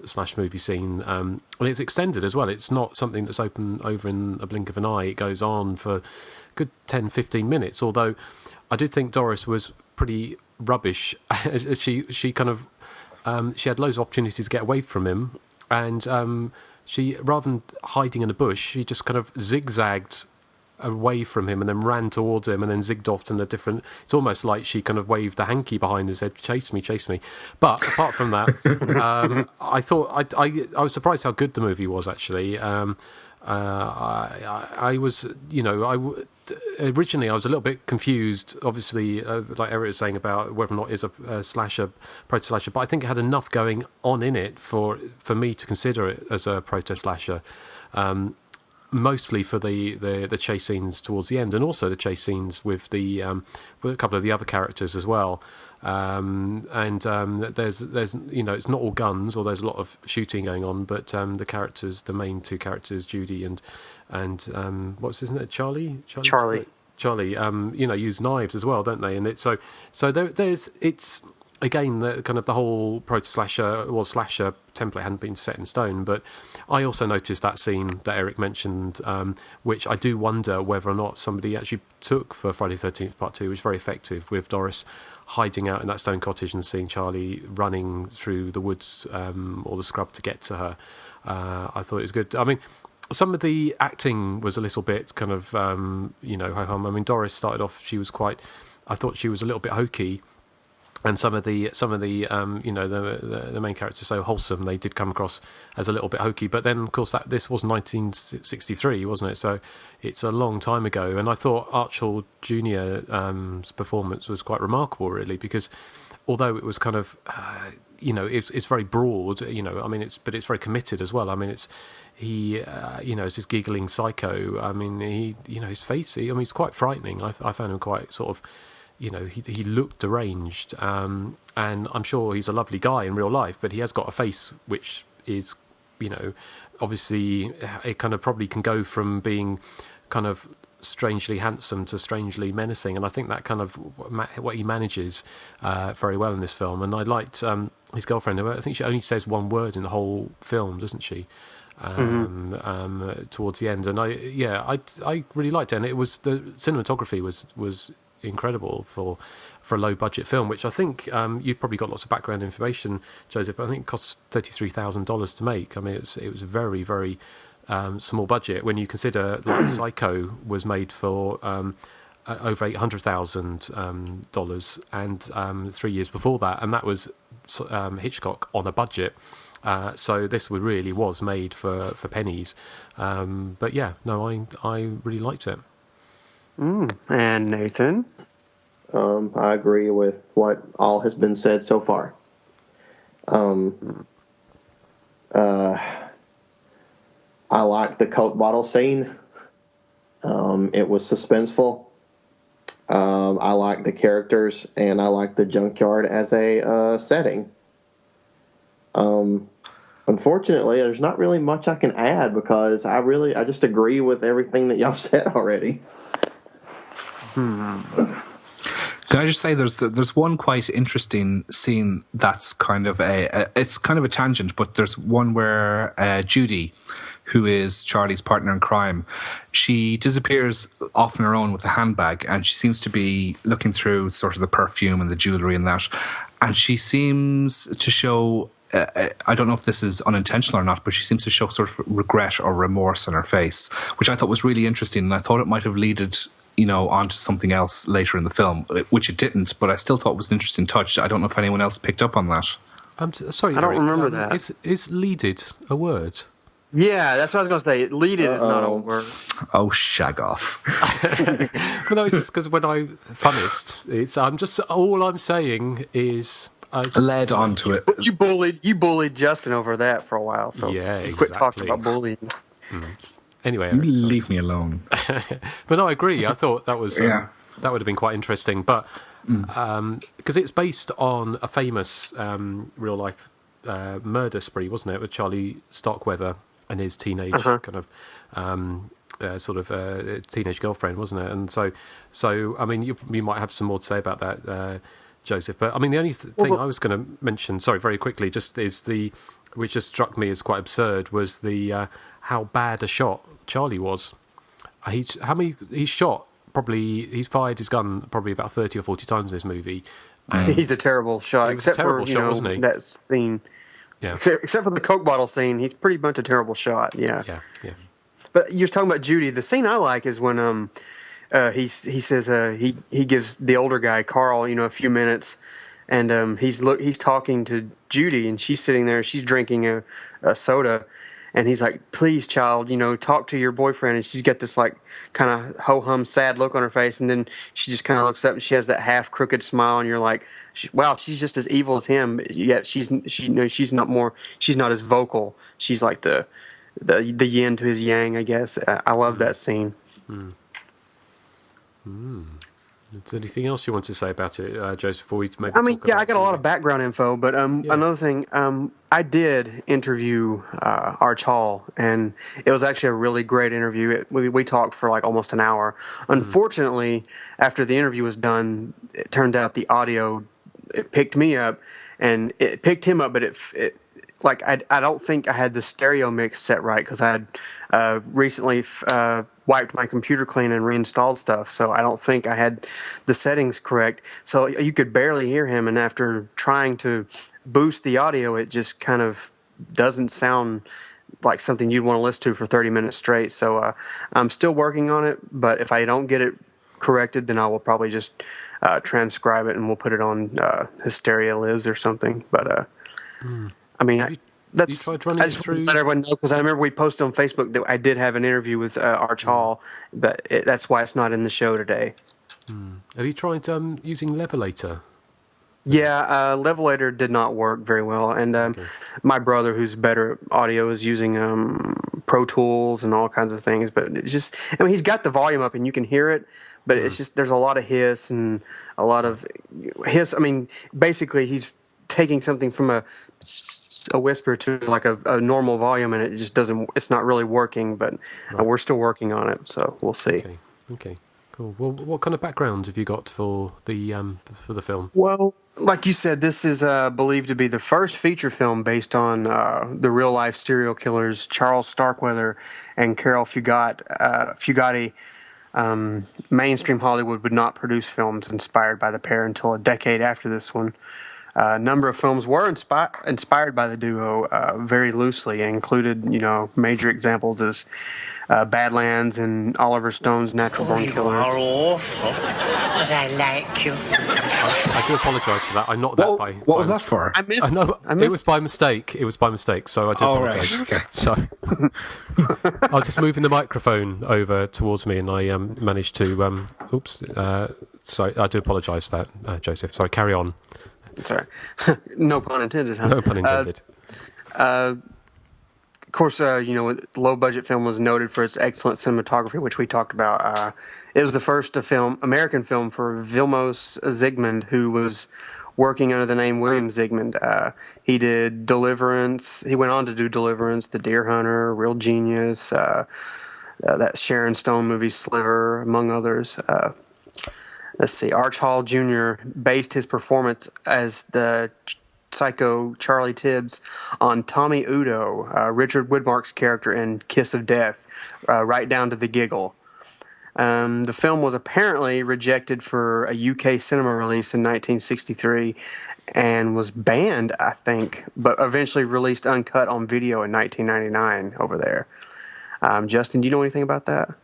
slash movie scene. And it's extended as well. It's not something that's open over in a blink of an eye. It goes on for a good 10-15 minutes. Although I did think Doris was pretty rubbish. she kind of she had loads of opportunities to get away from him, and she, rather than hiding in a bush, she just kind of zigzagged away from him and then ran towards him and then zigged off in a different. It's almost like she kind of waved a hanky behind and said, chase me. But apart from that, I thought I was surprised how good the movie was, actually. I was, originally I was a little bit confused, obviously, like Erik was saying about whether or not it's a slasher, proto-slasher, but I think it had enough going on in it for me to consider it as a proto-slasher. Mostly for the chase scenes towards the end, and also the chase scenes with a couple of the other characters as well. There's it's not all guns, or there's a lot of shooting going on, but the main two characters, Judy and what's his name, Charlie, use knives as well, don't they? And it's it's again, the whole proto-slasher or slasher template hadn't been set in stone. But I also noticed that scene that Erik mentioned, which I do wonder whether or not somebody actually took for Friday the 13th Part 2, which was very effective, with Doris hiding out in that stone cottage and seeing Charlie running through the woods or the scrub to get to her. I thought it was good. I mean, some of the acting was a little bit kind of, ho-hum. I mean, Doris started off, I thought she was a little bit hokey. And some of the the main characters so wholesome, they did come across as a little bit hokey. But then, of course, this was 1963, wasn't it? So it's a long time ago. And I thought Arnold Jr.'s performance was quite remarkable, really, because although it was kind of, it's very broad, it's very committed as well. I mean, it's this giggling psycho. I mean, his face, he's quite frightening. I found him quite sort of, he looked deranged, and I'm sure he's a lovely guy in real life, but he has got a face which is, obviously it kind of probably can go from being kind of strangely handsome to strangely menacing, and I think that kind of what he manages very well in this film. And I liked his girlfriend. I think she only says one word in the whole film, doesn't she? Towards the end, and I really liked it. And it was, the cinematography was incredible for a low budget film, which I think you've probably got lots of background information, Joseph, but I think it cost $33,000 to make. I mean, it was very, very small budget when you consider like Psycho was made for over $800,000 and 3 years before that, and that was Hitchcock on a budget. So this really was made for pennies. But yeah, no, I really liked it. And Nathan? I agree with what all has been said so far. I liked the Coke bottle scene. It was suspenseful. I liked the characters, and I liked the junkyard as a setting. Unfortunately, there's not really much I can add because I just agree with everything that y'all said already. Can I just say there's one quite interesting scene that's kind of it's kind of a tangent, but there's one where Judy, who is Charlie's partner in crime, she disappears off on her own with a handbag, and she seems to be looking through sort of the perfume and the jewellery and that, and she seems to show, I don't know if this is unintentional or not, but she seems to show sort of regret or remorse on her face, which I thought was really interesting, and I thought it might have leaded, onto something else later in the film, which it didn't, but I still thought it was an interesting touch. I don't know if anyone else picked up on that. Sorry, I don't Erik, remember that. Is leaded a word? Yeah, that's what I was going to say. Leaded is not a word. Oh, shag off. Well, no, it's just because when I funnest, all I'm saying is led onto it. You bullied Justin over that for a while, so yeah, exactly. Quit talking about bullying. Anyway, Erik, leave me alone. But no, I agree. I thought that was that would have been quite interesting, but because it's based on a famous real life murder spree, wasn't it, with Charlie Starkweather and his teenage kind of teenage girlfriend, wasn't it? And so I mean, you might have some more to say about that, Joseph. But I mean, the only thing I was going to mention, sorry, very quickly, just is which just struck me as quite absurd, was the how bad a shot Charlie was. He's fired his gun probably about 30 or 40 times in this movie. He's a terrible shot, except for wasn't he? That scene. Yeah. Except for the Coke bottle scene, he's pretty much a terrible shot. Yeah. But you're talking about Judy. The scene I like is when he says he gives the older guy Carl a few minutes, and he's talking to Judy, and she's sitting there, she's drinking a soda, and he's like, "Please, child, talk to your boyfriend." And she's got this like kind of ho-hum sad look on her face, and then she just kind of looks up and she has that half crooked smile, and you're like, "Wow, she's just as evil as him." Yet she's not as vocal. She's like the yin to his yang, I guess. I love that scene. Is there anything else you want to say about it, Joseph? Before we maybe I got a lot of background info, but another thing, I did interview Arch Hall, and it was actually a really great interview. We talked for like almost an hour. Unfortunately, after the interview was done, it turned out the audio, it picked me up, and it picked him up, but it I don't think I had the stereo mix set right, because I had recently wiped my computer clean and reinstalled stuff, so I don't think I had the settings correct. So you could barely hear him, and after trying to boost the audio, it just kind of doesn't sound like something you'd want to listen to for 30 minutes straight. So I'm still working on it, but if I don't get it corrected, then I will probably just transcribe it, and we'll put it on Hysteria Lives or something. But I mean, I just want to let everyone know, because I remember we posted on Facebook that I did have an interview with Arch Hall, but that's why it's not in the show today. Have you tried using Levelator? Yeah, Levelator did not work very well, and my brother, who's better at audio, is using Pro Tools and all kinds of things. But it's just, he's got the volume up and you can hear it, but it's just, there's a lot of hiss and a lot of hiss. I mean, basically he's taking something from a whisper to like a normal volume, and it just doesn't, it's not really working, but we're still working on it, so we'll see. Okay. Cool. Well, what kind of background have you got for the film? Well, like you said, this is believed to be the first feature film based on the real-life serial killers Charles Starkweather and Carol Fugate. Mainstream Hollywood would not produce films inspired by the pair until a decade after this one. A number of films were inspired by the duo very loosely, and included, major examples as Badlands and Oliver Stone's Natural Born Killers. You are awful, but I like you. I do apologise for that. I'm not that by. What was that for? I missed. It was by mistake. It was by mistake. So I do apologise. Right. Okay. So I was just moving the microphone over towards me, and I managed to. Sorry, I do apologise for that, Joseph. Sorry, carry on. Sorry. No pun intended, huh? No pun intended. Of course, low budget film was noted for its excellent cinematography, which we talked about. It was the first American film for Vilmos Zsigmond, who was working under the name William Zsigmond. He did Deliverance. He went on to do Deliverance, The Deer Hunter, Real Genius, that Sharon Stone movie Sliver, among others. Let's see. Arch Hall Jr. based his performance as the psycho Charlie Tibbs on Tommy Udo, Richard Widmark's character in Kiss of Death, right down to the giggle. The film was apparently rejected for a UK cinema release in 1963 and was banned, I think, but eventually released uncut on video in 1999 over there. Justin, do you know anything about that?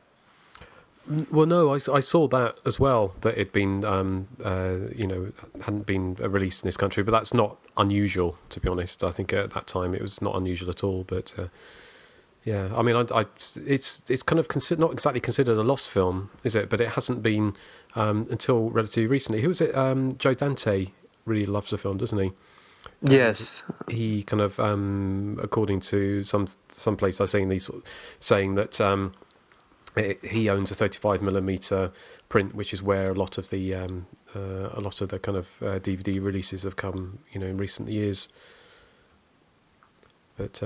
Well, no, I saw that as well, that it'd been, hadn't been released in this country, but that's not unusual, to be honest. I think at that time it was not unusual at all, but yeah, I mean, it's kind of not exactly considered a lost film, is it? But it hasn't been until relatively recently. Who was it? Joe Dante really loves the film, doesn't he? Yes. He kind of, according to some place I've seen, saying that. He owns a 35mm print, which is where a lot of the kind of DVD releases have come, in recent years. But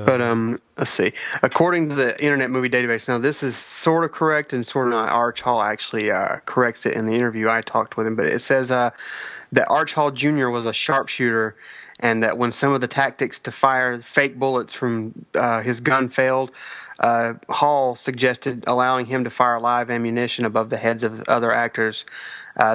let's see. According to the Internet Movie Database, now this is sort of correct and sort of not. Arch Hall actually corrects it in the interview I talked with him, but it says that Arch Hall Jr. was a sharpshooter, and that when some of the tactics to fire fake bullets from his gun failed, Hall suggested allowing him to fire live ammunition above the heads of other actors.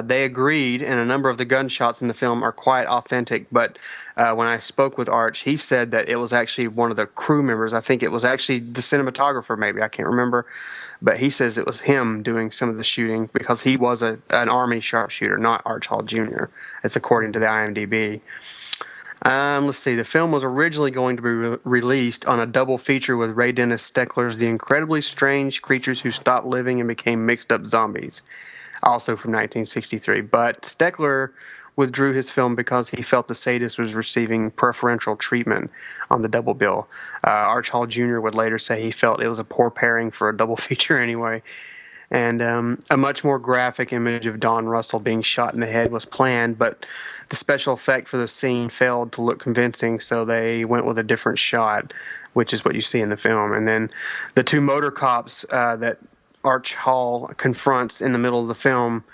They agreed, and a number of the gunshots in the film are quite authentic, but when I spoke with Arch, he said that it was actually one of the crew members. I think it was actually the cinematographer, maybe. I can't remember. But he says it was him doing some of the shooting because he was an Army sharpshooter, not Arch Hall Jr. It's according to the IMDb. Let's see. The film was originally going to be released on a double feature with Ray Dennis Steckler's The Incredibly Strange Creatures Who Stopped Living and Became Mixed Up Zombies, also from 1963. But Steckler withdrew his film because he felt the Sadist was receiving preferential treatment on the double bill. Arch Hall Jr. would later say he felt it was a poor pairing for a double feature anyway. And a much more graphic image of Don Russell being shot in the head was planned, but the special effect for the scene failed to look convincing, so they went with a different shot, which is what you see in the film. And then the two motor cops that Arch Hall confronts in the middle of the film,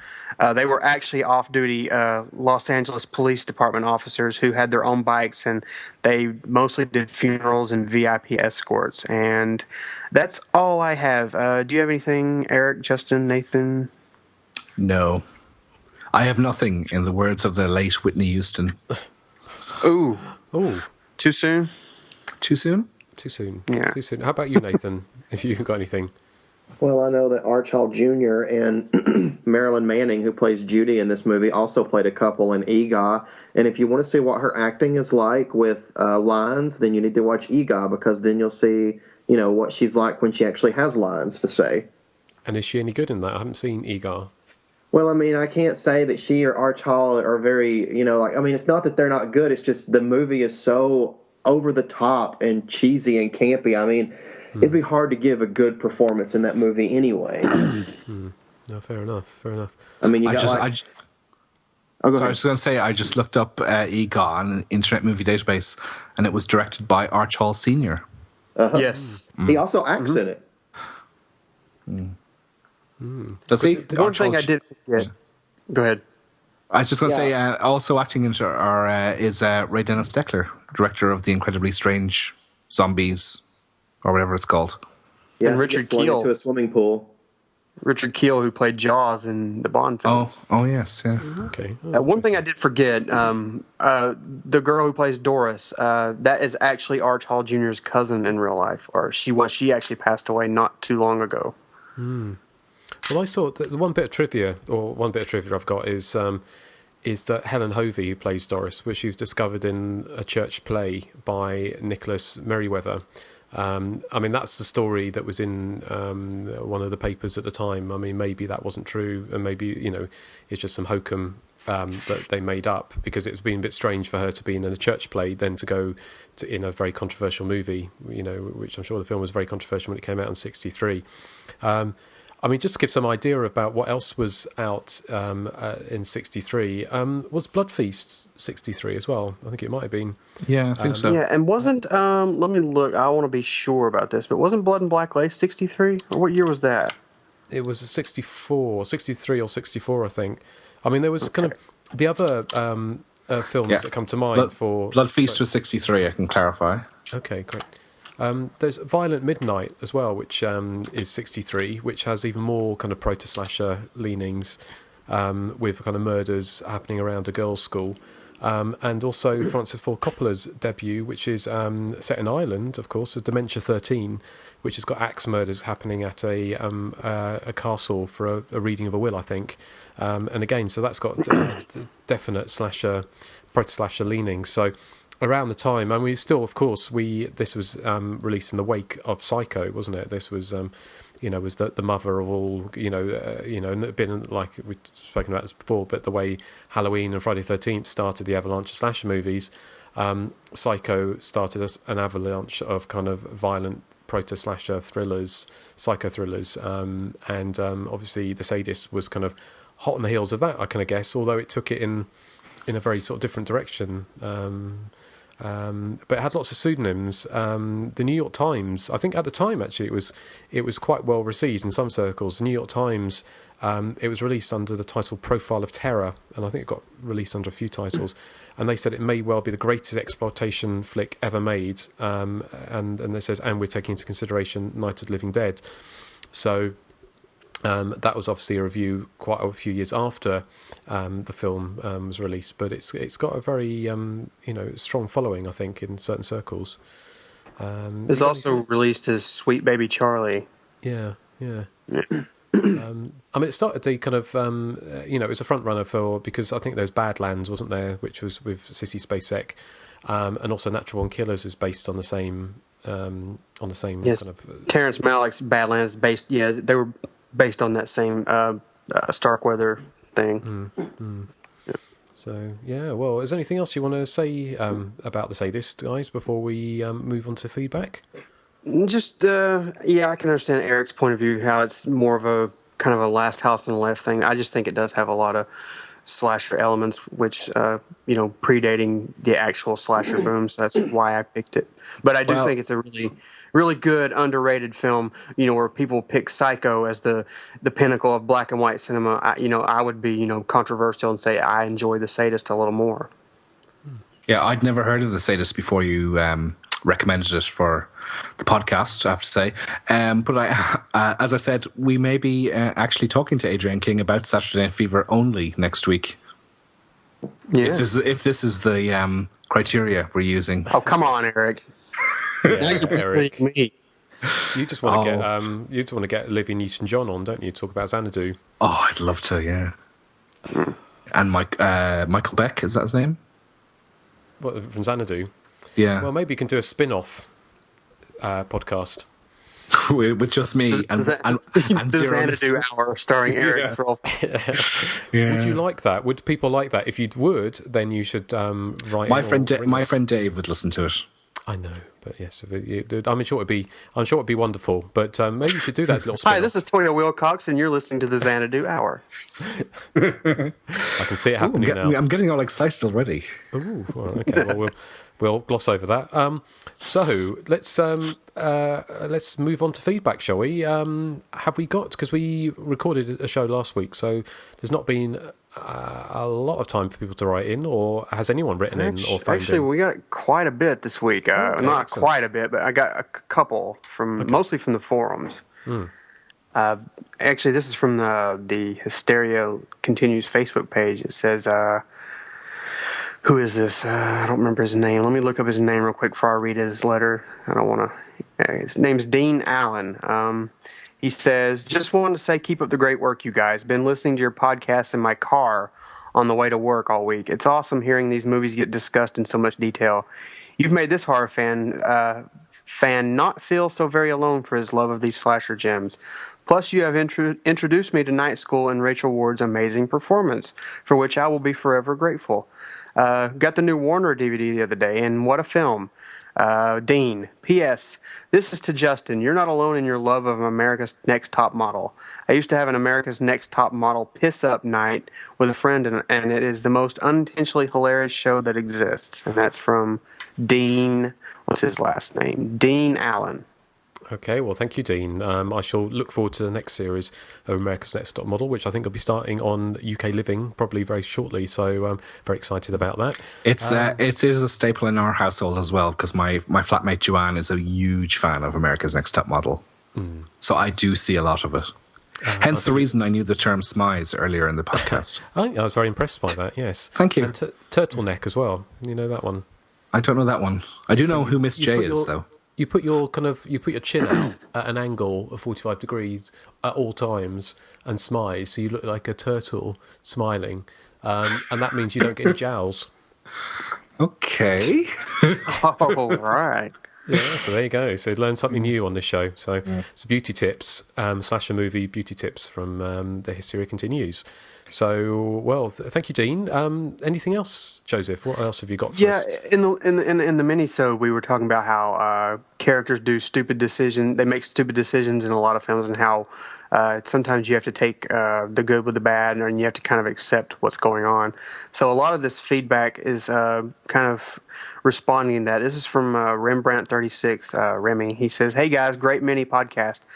they were actually off-duty Los Angeles Police Department officers who had their own bikes, and they mostly did funerals and VIP escorts. And that's all I have. Do you have anything, Eric, Justin, Nathan? No. I have nothing, in the words of the late Whitney Houston. Ooh. Too soon? Too soon? Too soon. Yeah. Too soon. How about you, Nathan, if you've got anything? Well, I know that Arch Hall Jr. and Marilyn Manning, who plays Judy in this movie, also played a couple in EGA. And if you want to see what her acting is like with lines, then you need to watch EGA, because then you'll see, what she's like when she actually has lines to say. And is she any good in that? I haven't seen EGA. Well, I mean, I can't say that she or Arch Hall are very, it's not that they're not good. It's just the movie is so over the top and cheesy and campy. I mean, it'd be hard to give a good performance in that movie anyway. No, fair enough. I mean, I was just going to say, I just looked up EGA on the Internet Movie Database, and it was directed by Arch Hall Sr. Uh-huh. Yes. He also acts in it. Does he? One thing I did forget. Go ahead. I was just going to say, also acting in it is Ray Dennis Steckler, director of The Incredibly Strange Zombies, or whatever it's called. Yeah, and Richard Kiel into a swimming pool. Richard Kiel, who played Jaws in the Bond films. Oh yes, yeah. Okay. One thing I did forget, the girl who plays Doris, that is actually Arch Hall Jr.'s cousin in real life, or she actually passed away not too long ago. Well, I saw the one bit of trivia I've got is that Helen Hovey, who plays Doris, which she was discovered in a church play by Nicholas Merriweather. I mean, that's the story that was in one of the papers at the time. I mean, maybe that wasn't true, and maybe, it's just some hokum that they made up, because it's been a bit strange for her to be in a church play, then to go in a very controversial movie, which I'm sure the film was very controversial when it came out in 1963. I mean, just to give some idea about what else was out in 1963, was Blood Feast 1963 as well? I think it might have been. Yeah, I think so. Yeah, and wasn't, let me look, I want to be sure about this, but wasn't Blood and Black Lace 1963? Or what year was that? It was 63 or 64, I think. I mean, there was kind of the other films that come to mind for... Blood Feast was 1963, I can clarify. Okay, great. There's Violent Midnight as well, which is 1963, which has even more kind of proto-slasher leanings, with kind of murders happening around a girls' school. And also Francis Ford Coppola's debut, which is set in Ireland, of course, Dementia 13, which has got axe murders happening at a castle for a reading of a will, I think. And again, so that's got definite proto-slasher leanings. So around the time, and we still, of course, this was released in the wake of Psycho, wasn't it? This was, was the mother of all, and it been like we've spoken about this before, but the way Halloween and Friday the 13th started the avalanche of slasher movies, Psycho started an avalanche of kind of violent proto-slasher thrillers, psycho thrillers, and obviously The Sadist was kind of hot on the heels of that, I kind of guess, although it took it in a very sort of different direction. But it had lots of pseudonyms. The New York Times, I think at the time actually it was quite well received in some circles. The New York Times, it was released under the title Profile of Terror, and I think it got released under a few titles. And they said it may well be the greatest exploitation flick ever made. And they says, and we're taking into consideration Night of the Living Dead. So that was obviously a review quite a few years after the film was released, but it's got a very strong following, I think, in certain circles. It's also released as Sweet Baby Charlie. Yeah. I mean, it started the kind of it was a front runner because I think there's Badlands, wasn't there, which was with Sissy Spacek, and also Natural Born Killers is based on the same yes, kind of Terrence Malick's Badlands based. Yeah, they were based on that same Starkweather thing. Yeah. So, yeah, well, is there anything else you want to say about The Sadist, guys, before we move on to feedback? Just, I can understand Eric's point of view, how it's more of a kind of a Last House on the Left thing. I just think it does have a lot of slasher elements, which, predating the actual slasher boom, so that's why I picked it. But I do think it's a really, really good, underrated film, where people pick Psycho as the pinnacle of black and white cinema. I would be, controversial and say I enjoy The Sadist a little more. Yeah, I'd never heard of The Sadist before you recommended it for the podcast, I have to say. But as I said, we may be actually talking to Adrian King about Saturday Night Fever only next week. Yeah. If this is the criteria we're using. Oh, come on, Erik. Yeah, Erik. You just want to get Olivia Newton-John on, don't you? Talk about Xanadu. Oh, I'd love to. Yeah. And Michael Beck, is that his name? What, from Xanadu? Yeah. Well, maybe you can do a spin-off podcast with just me and the Xanadu Hour starring Erik. Yeah. Would you like that? Would people like that? If you would, then you should write. My friend Dave would listen to it. I know, but yes, I'm sure it'd be wonderful. But maybe you should do that as a little spin-off. Hi, this is Toya Wilcox, and you're listening to the Xanadu Hour. I can see it happening now. I'm getting all excited already. Ooh, well, okay. Well, we'll gloss over that. So let's move on to feedback, shall we? Have we got, because we recorded a show last week, so there's not been a lot of time for people to write in, or has anyone written in or phoned Actually, in? we got quite a bit this week. Not excellent. quite a bit, but I got a couple from mostly from the forums. Actually, this is from the Hysteria Continues Facebook page. It says, who is this? I don't remember his name. Let me look up his name real quick before I read his letter. I don't want to. His name's Dean Allen. He says, just wanted to say, keep up the great work, you guys. Been listening to your podcast in my car on the way to work all week. It's awesome hearing these movies get discussed in so much detail. You've made this horror fan not feel so very alone for his love of these slasher gems. Plus, you have introduced me to Night School and Rachel Ward's amazing performance, for which I will be forever grateful. Got the new Warner DVD the other day, and what a film. Dean, P.S. This is to Justin. You're not alone in your love of America's Next Top Model. I used to have an America's Next Top Model piss-up night with a friend, and it is the most unintentionally hilarious show that exists. And that's from Dean, what's his last name? Dean Allen. Okay, well, thank you, Dean. I shall look forward to the next series of America's Next Top Model, which I think will be starting on UK Living probably very shortly. So I'm very excited about that. It is a staple in our household as well, because my flatmate Joanne is a huge fan of America's Next Top Model. So I do see a lot of it. Hence the reason I knew the term smize earlier in the podcast. I was very impressed by that, yes. Thank you. And Turtleneck as well. You know that one? I don't know that one. I do know who Miss J is, though. You put your chin out at an angle of 45 degrees at all times and smize, so you look like a turtle smiling, and that means you don't get any jowls. Okay. All right. Yeah, so there you go. So learn something new on this show. So it's beauty tips, slasher movie beauty tips from the Hysteria Continues. So, well, thank you, Dean. Anything else, Joseph? What else have you got for us? in the mini-sode, we were talking about how characters do stupid decisions. They make stupid decisions in a lot of films, and how sometimes you have to take the good with the bad, and you have to kind of accept what's going on. So a lot of this feedback is kind of responding to that. This is from Rembrandt36, Remy. He says, "Hey guys, great mini podcast.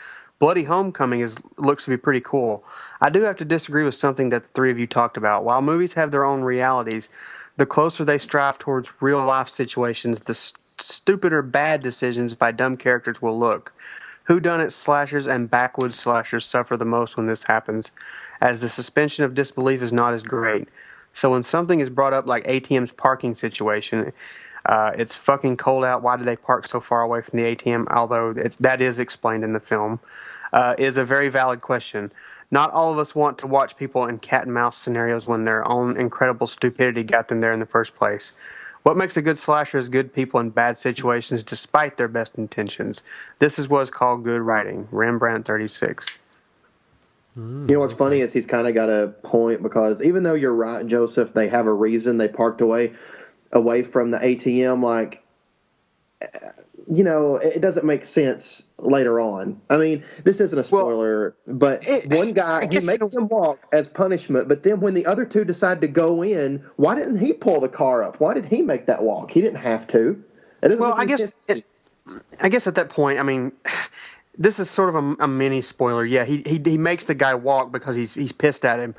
Bloody Homecoming looks to be pretty cool. I do have to disagree with something that the three of you talked about. While movies have their own realities, the closer they strive towards real-life situations, the stupider bad decisions by dumb characters will look. Whodunit slashers and backwoods slashers suffer the most when this happens, as the suspension of disbelief is not as great. So when something is brought up like ATM's parking situation, it's fucking cold out. Why do they park so far away from the ATM? Although that is explained in the film, is a very valid question. Not all of us want to watch people in cat and mouse scenarios when their own incredible stupidity got them there in the first place. What makes a good slasher is good people in bad situations despite their best intentions. This is what's called good writing." Rembrandt36. You know what's funny is he's kind of got a point, because even though you're right, Joseph, they have a reason they parked away from the ATM. Like, you know, it doesn't make sense later on. I mean, this isn't a spoiler, but one guy, he makes them walk as punishment, but then when the other two decide to go in, why didn't he pull the car up? Why did he make that walk? He didn't have to. It doesn't make any sense. I guess at that point, I mean, this is sort of a mini spoiler. Yeah, he makes the guy walk because he's pissed at him.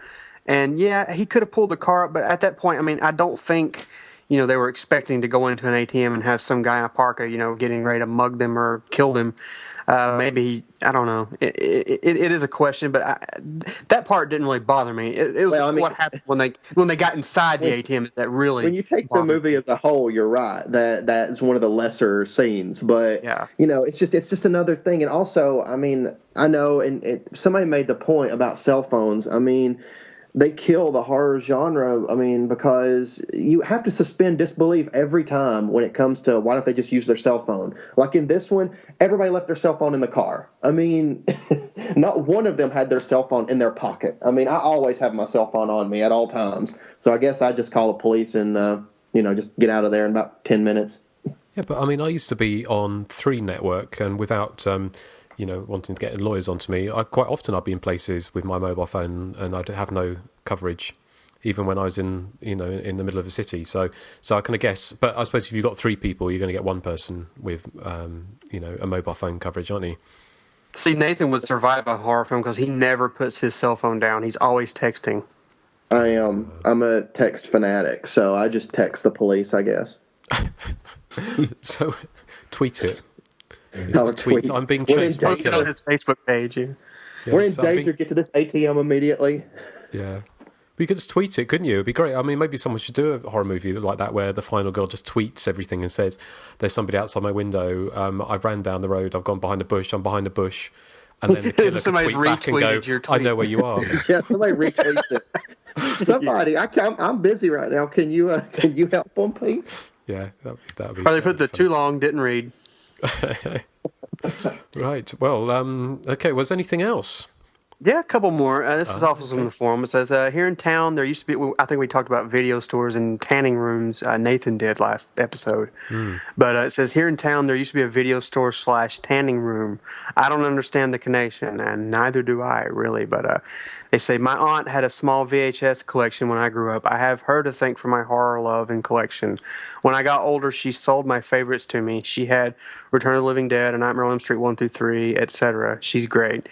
And yeah, he could have pulled the car up, but at that point, I mean, I don't think, you know, they were expecting to go into an ATM and have some guy in a parka, you know, getting ready to mug them or kill them. Maybe, I don't know. It is a question, but that part didn't really bother me. It was what happened when they got inside the ATM that really. When you take the movie as a whole, you're right. That's one of the lesser scenes, but you know, it's just another thing. And also, I mean, I know, and somebody made the point about cell phones. I mean, they kill the horror genre, I mean, because you have to suspend disbelief every time when it comes to why don't they just use their cell phone. Like in this one, everybody left their cell phone in the car. I mean, not one of them had their cell phone in their pocket. I mean, I always have my cell phone on me at all times. So I guess I just call the police and, you know, just get out of there in about 10 minutes. Yeah, but I mean, I used to be on 3 Network, and without... you know, wanting to get lawyers onto me, I'd be in places with my mobile phone and I'd have no coverage. even when I was in in the middle of a city. So I kind of guess. But I suppose if you've got 3 people, you're going to get one person with a mobile phone coverage, aren't you? See, Nathan would survive a horror film because he never puts his cell phone down. He's always texting. I am. I'm a text fanatic, so I just text the police, I guess. So, tweet it. Tweet. I'm being chased. Post it on his Facebook page. Yeah. We're in danger. Get to this ATM immediately. Yeah. You could just tweet it, couldn't you? It'd be great. I mean, maybe someone should do a horror movie like that where the final girl just tweets everything and says, there's somebody outside my window, I've ran down the road, I've gone behind a bush, I'm behind a bush. And then the killer could tweet back and go, I know where you are. Yeah, somebody retweets it. Somebody, I'm busy right now. Can you help them, please? Yeah, that'd be. Or they put the too long, didn't read. Right. Well, okay. Was anything else? Yeah, a couple more. This is also from the forum. It says, here in town, there used to be, I think we talked about video stores and tanning rooms. Nathan did last episode. But it says, here in town, there used to be a video store / tanning room. I don't understand the connection, and neither do I, really. But they say, my aunt had a small VHS collection when I grew up. I have her to thank for my horror love and collection. When I got older, she sold my favorites to me. She had Return of the Living Dead, A Nightmare on Elm Street 1 through 3, etc. She's great.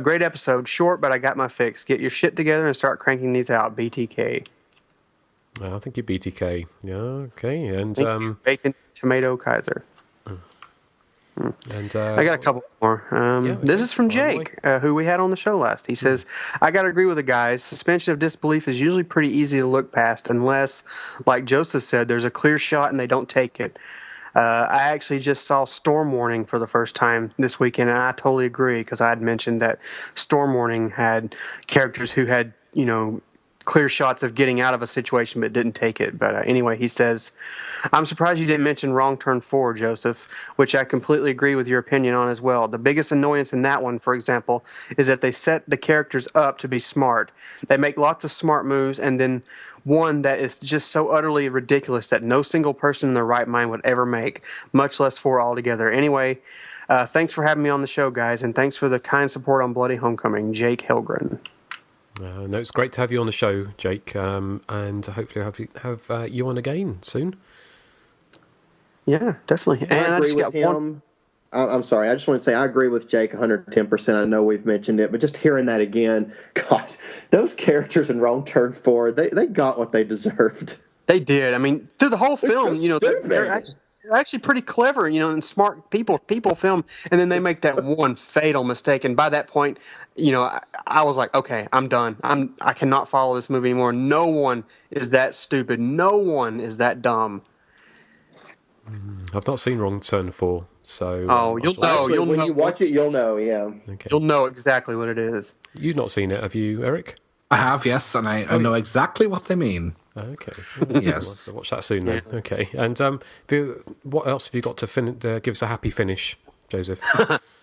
Great episode. Short, but I got my fix. Get your shit together and start cranking these out. BTK. I think you BTK. Yeah, okay. And bacon, tomato, Kaiser. And I got a couple more. This is from Jake, who we had on the show last. He says, I got to agree with the guys. Suspension of disbelief is usually pretty easy to look past unless, like Joseph said, there's a clear shot and they don't take it. I actually just saw Storm Warning for the first time this weekend, and I totally agree because I had mentioned that Storm Warning had characters who had, clear shots of getting out of a situation but didn't take it. But anyway, he says, I'm surprised you didn't mention Wrong Turn 4, Joseph, which I completely agree with your opinion on as well. The biggest annoyance in that one, for example, is that they set the characters up to be smart. They make lots of smart moves, and then one that is just so utterly ridiculous that no single person in their right mind would ever make, much less 4 altogether. Anyway, thanks for having me on the show, guys, and thanks for the kind support on Bloody Homecoming. Jake Hilgren. No, it's great to have you on the show, Jake, and hopefully have you on again soon. Yeah, definitely. And I agree with him. I'm sorry. I just want to say I agree with Jake 110%. I know we've mentioned it, but just hearing that again, God, those characters in Wrong Turn 4, they got what they deserved. They did. I mean, through the whole film, they're actually pretty clever, and smart people film, and then they make that one fatal mistake. And by that point, I was like, okay, I'm done. I cannot follow this movie anymore. No one is that stupid. No one is that dumb. I've not seen Wrong Turn 4, so... you'll know. When you watch it, you'll know, yeah. Okay. You'll know exactly what it is. You've not seen it, have you, Erik? I have, yes, and I know exactly what they mean. Okay. Yes. I'll watch that soon then. Yeah. Okay. And what else have you got to give us a happy finish, Joseph?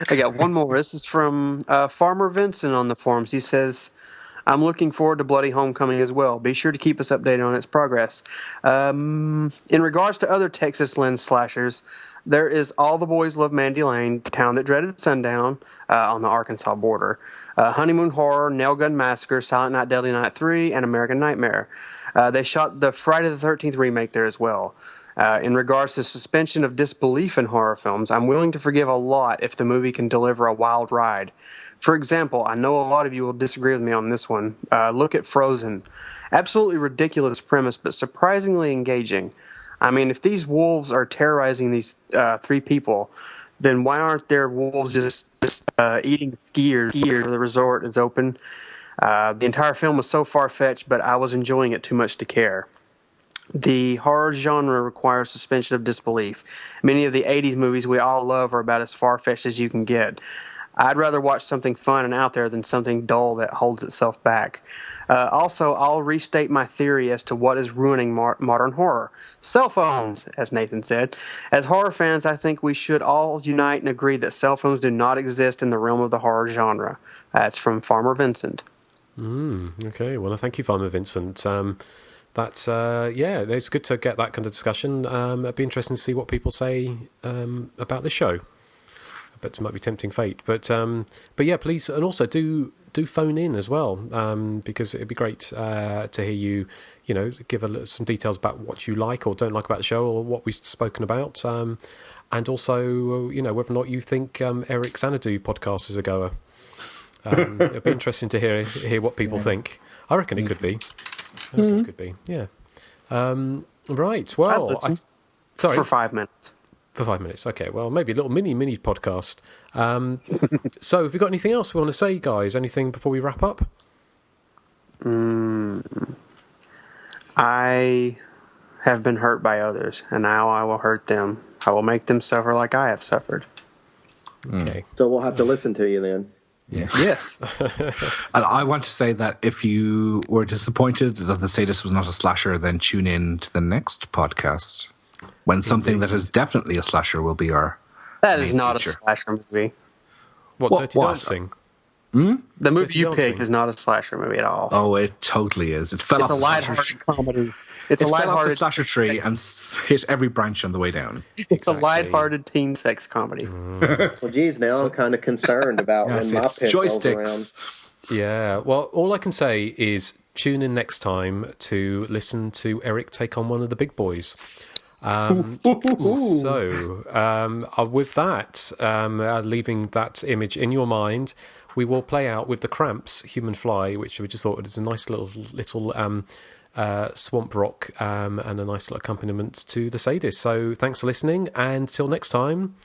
I got one more. This is from Farmer Vincent on the forums. He says, I'm looking forward to Bloody Homecoming as well. Be sure to keep us updated on its progress. In regards to other Texas lens slashers, there is All the Boys Love Mandy Lane, Town That Dreaded Sundown on the Arkansas border, Honeymoon Horror, Nail Gun Massacre, Silent Night, Deadly Night 3, and American Nightmare. They shot the Friday the 13th remake there as well. In regards to suspension of disbelief in horror films, I'm willing to forgive a lot if the movie can deliver a wild ride. For example, I know a lot of you will disagree with me on this one. Look at Frozen. Absolutely ridiculous premise, but surprisingly engaging. I mean, if these wolves are terrorizing these 3 people, then why aren't there wolves just eating skiers where the resort is open? The entire film was so far-fetched, but I was enjoying it too much to care. The horror genre requires suspension of disbelief. Many of the 80s movies we all love are about as far-fetched as you can get. I'd rather watch something fun and out there than something dull that holds itself back. Also, I'll restate my theory as to what is ruining modern horror. Cell phones, as Nathan said. As horror fans, I think we should all unite and agree that cell phones do not exist in the realm of the horror genre. That's from Farmer Vincent. Okay, well, thank you, Farmer Vincent. That's it's good to get that kind of discussion. It'd be interesting to see what people say about the show. but it might be tempting fate. But yeah, please, and also do phone in as well, because it'd be great to hear you, give some details about what you like or don't like about the show, or what we've spoken about, and also, whether or not you think Erik Xanadu podcast is a goer. It'd be interesting to hear what people think. I reckon it could be. It could be. Yeah. Right. Well, sorry. For 5 minutes. For 5 minutes. Okay. Well, maybe a little mini podcast. So, have you got anything else we want to say, guys? Anything before we wrap up? I have been hurt by others, and now I will hurt them. I will make them suffer like I have suffered. Okay. So we'll have to listen to you then. Yeah. Yes. And I want to say that if you were disappointed that The Sadist was not a slasher, then tune in to the next podcast when something that is definitely a slasher will be our. That is not feature. A slasher movie. What Dirty Dancing? The movie you picked is not a slasher movie at all. Oh, it totally is. It fell off the lighthearted comedy. It fell off the slasher tree and hit every branch on the way down. It's a lighthearted teen sex comedy. Well, geez, now I'm kind of concerned about when my pen joysticks. Yeah. Well, all I can say is tune in next time to listen to Erik take on one of the big boys. With that, leaving that image in your mind, we will play out with the Cramps' Human Fly, which we just thought was a nice little swamp rock and a nice little accompaniment to The Sadist. So thanks for listening, and till next time.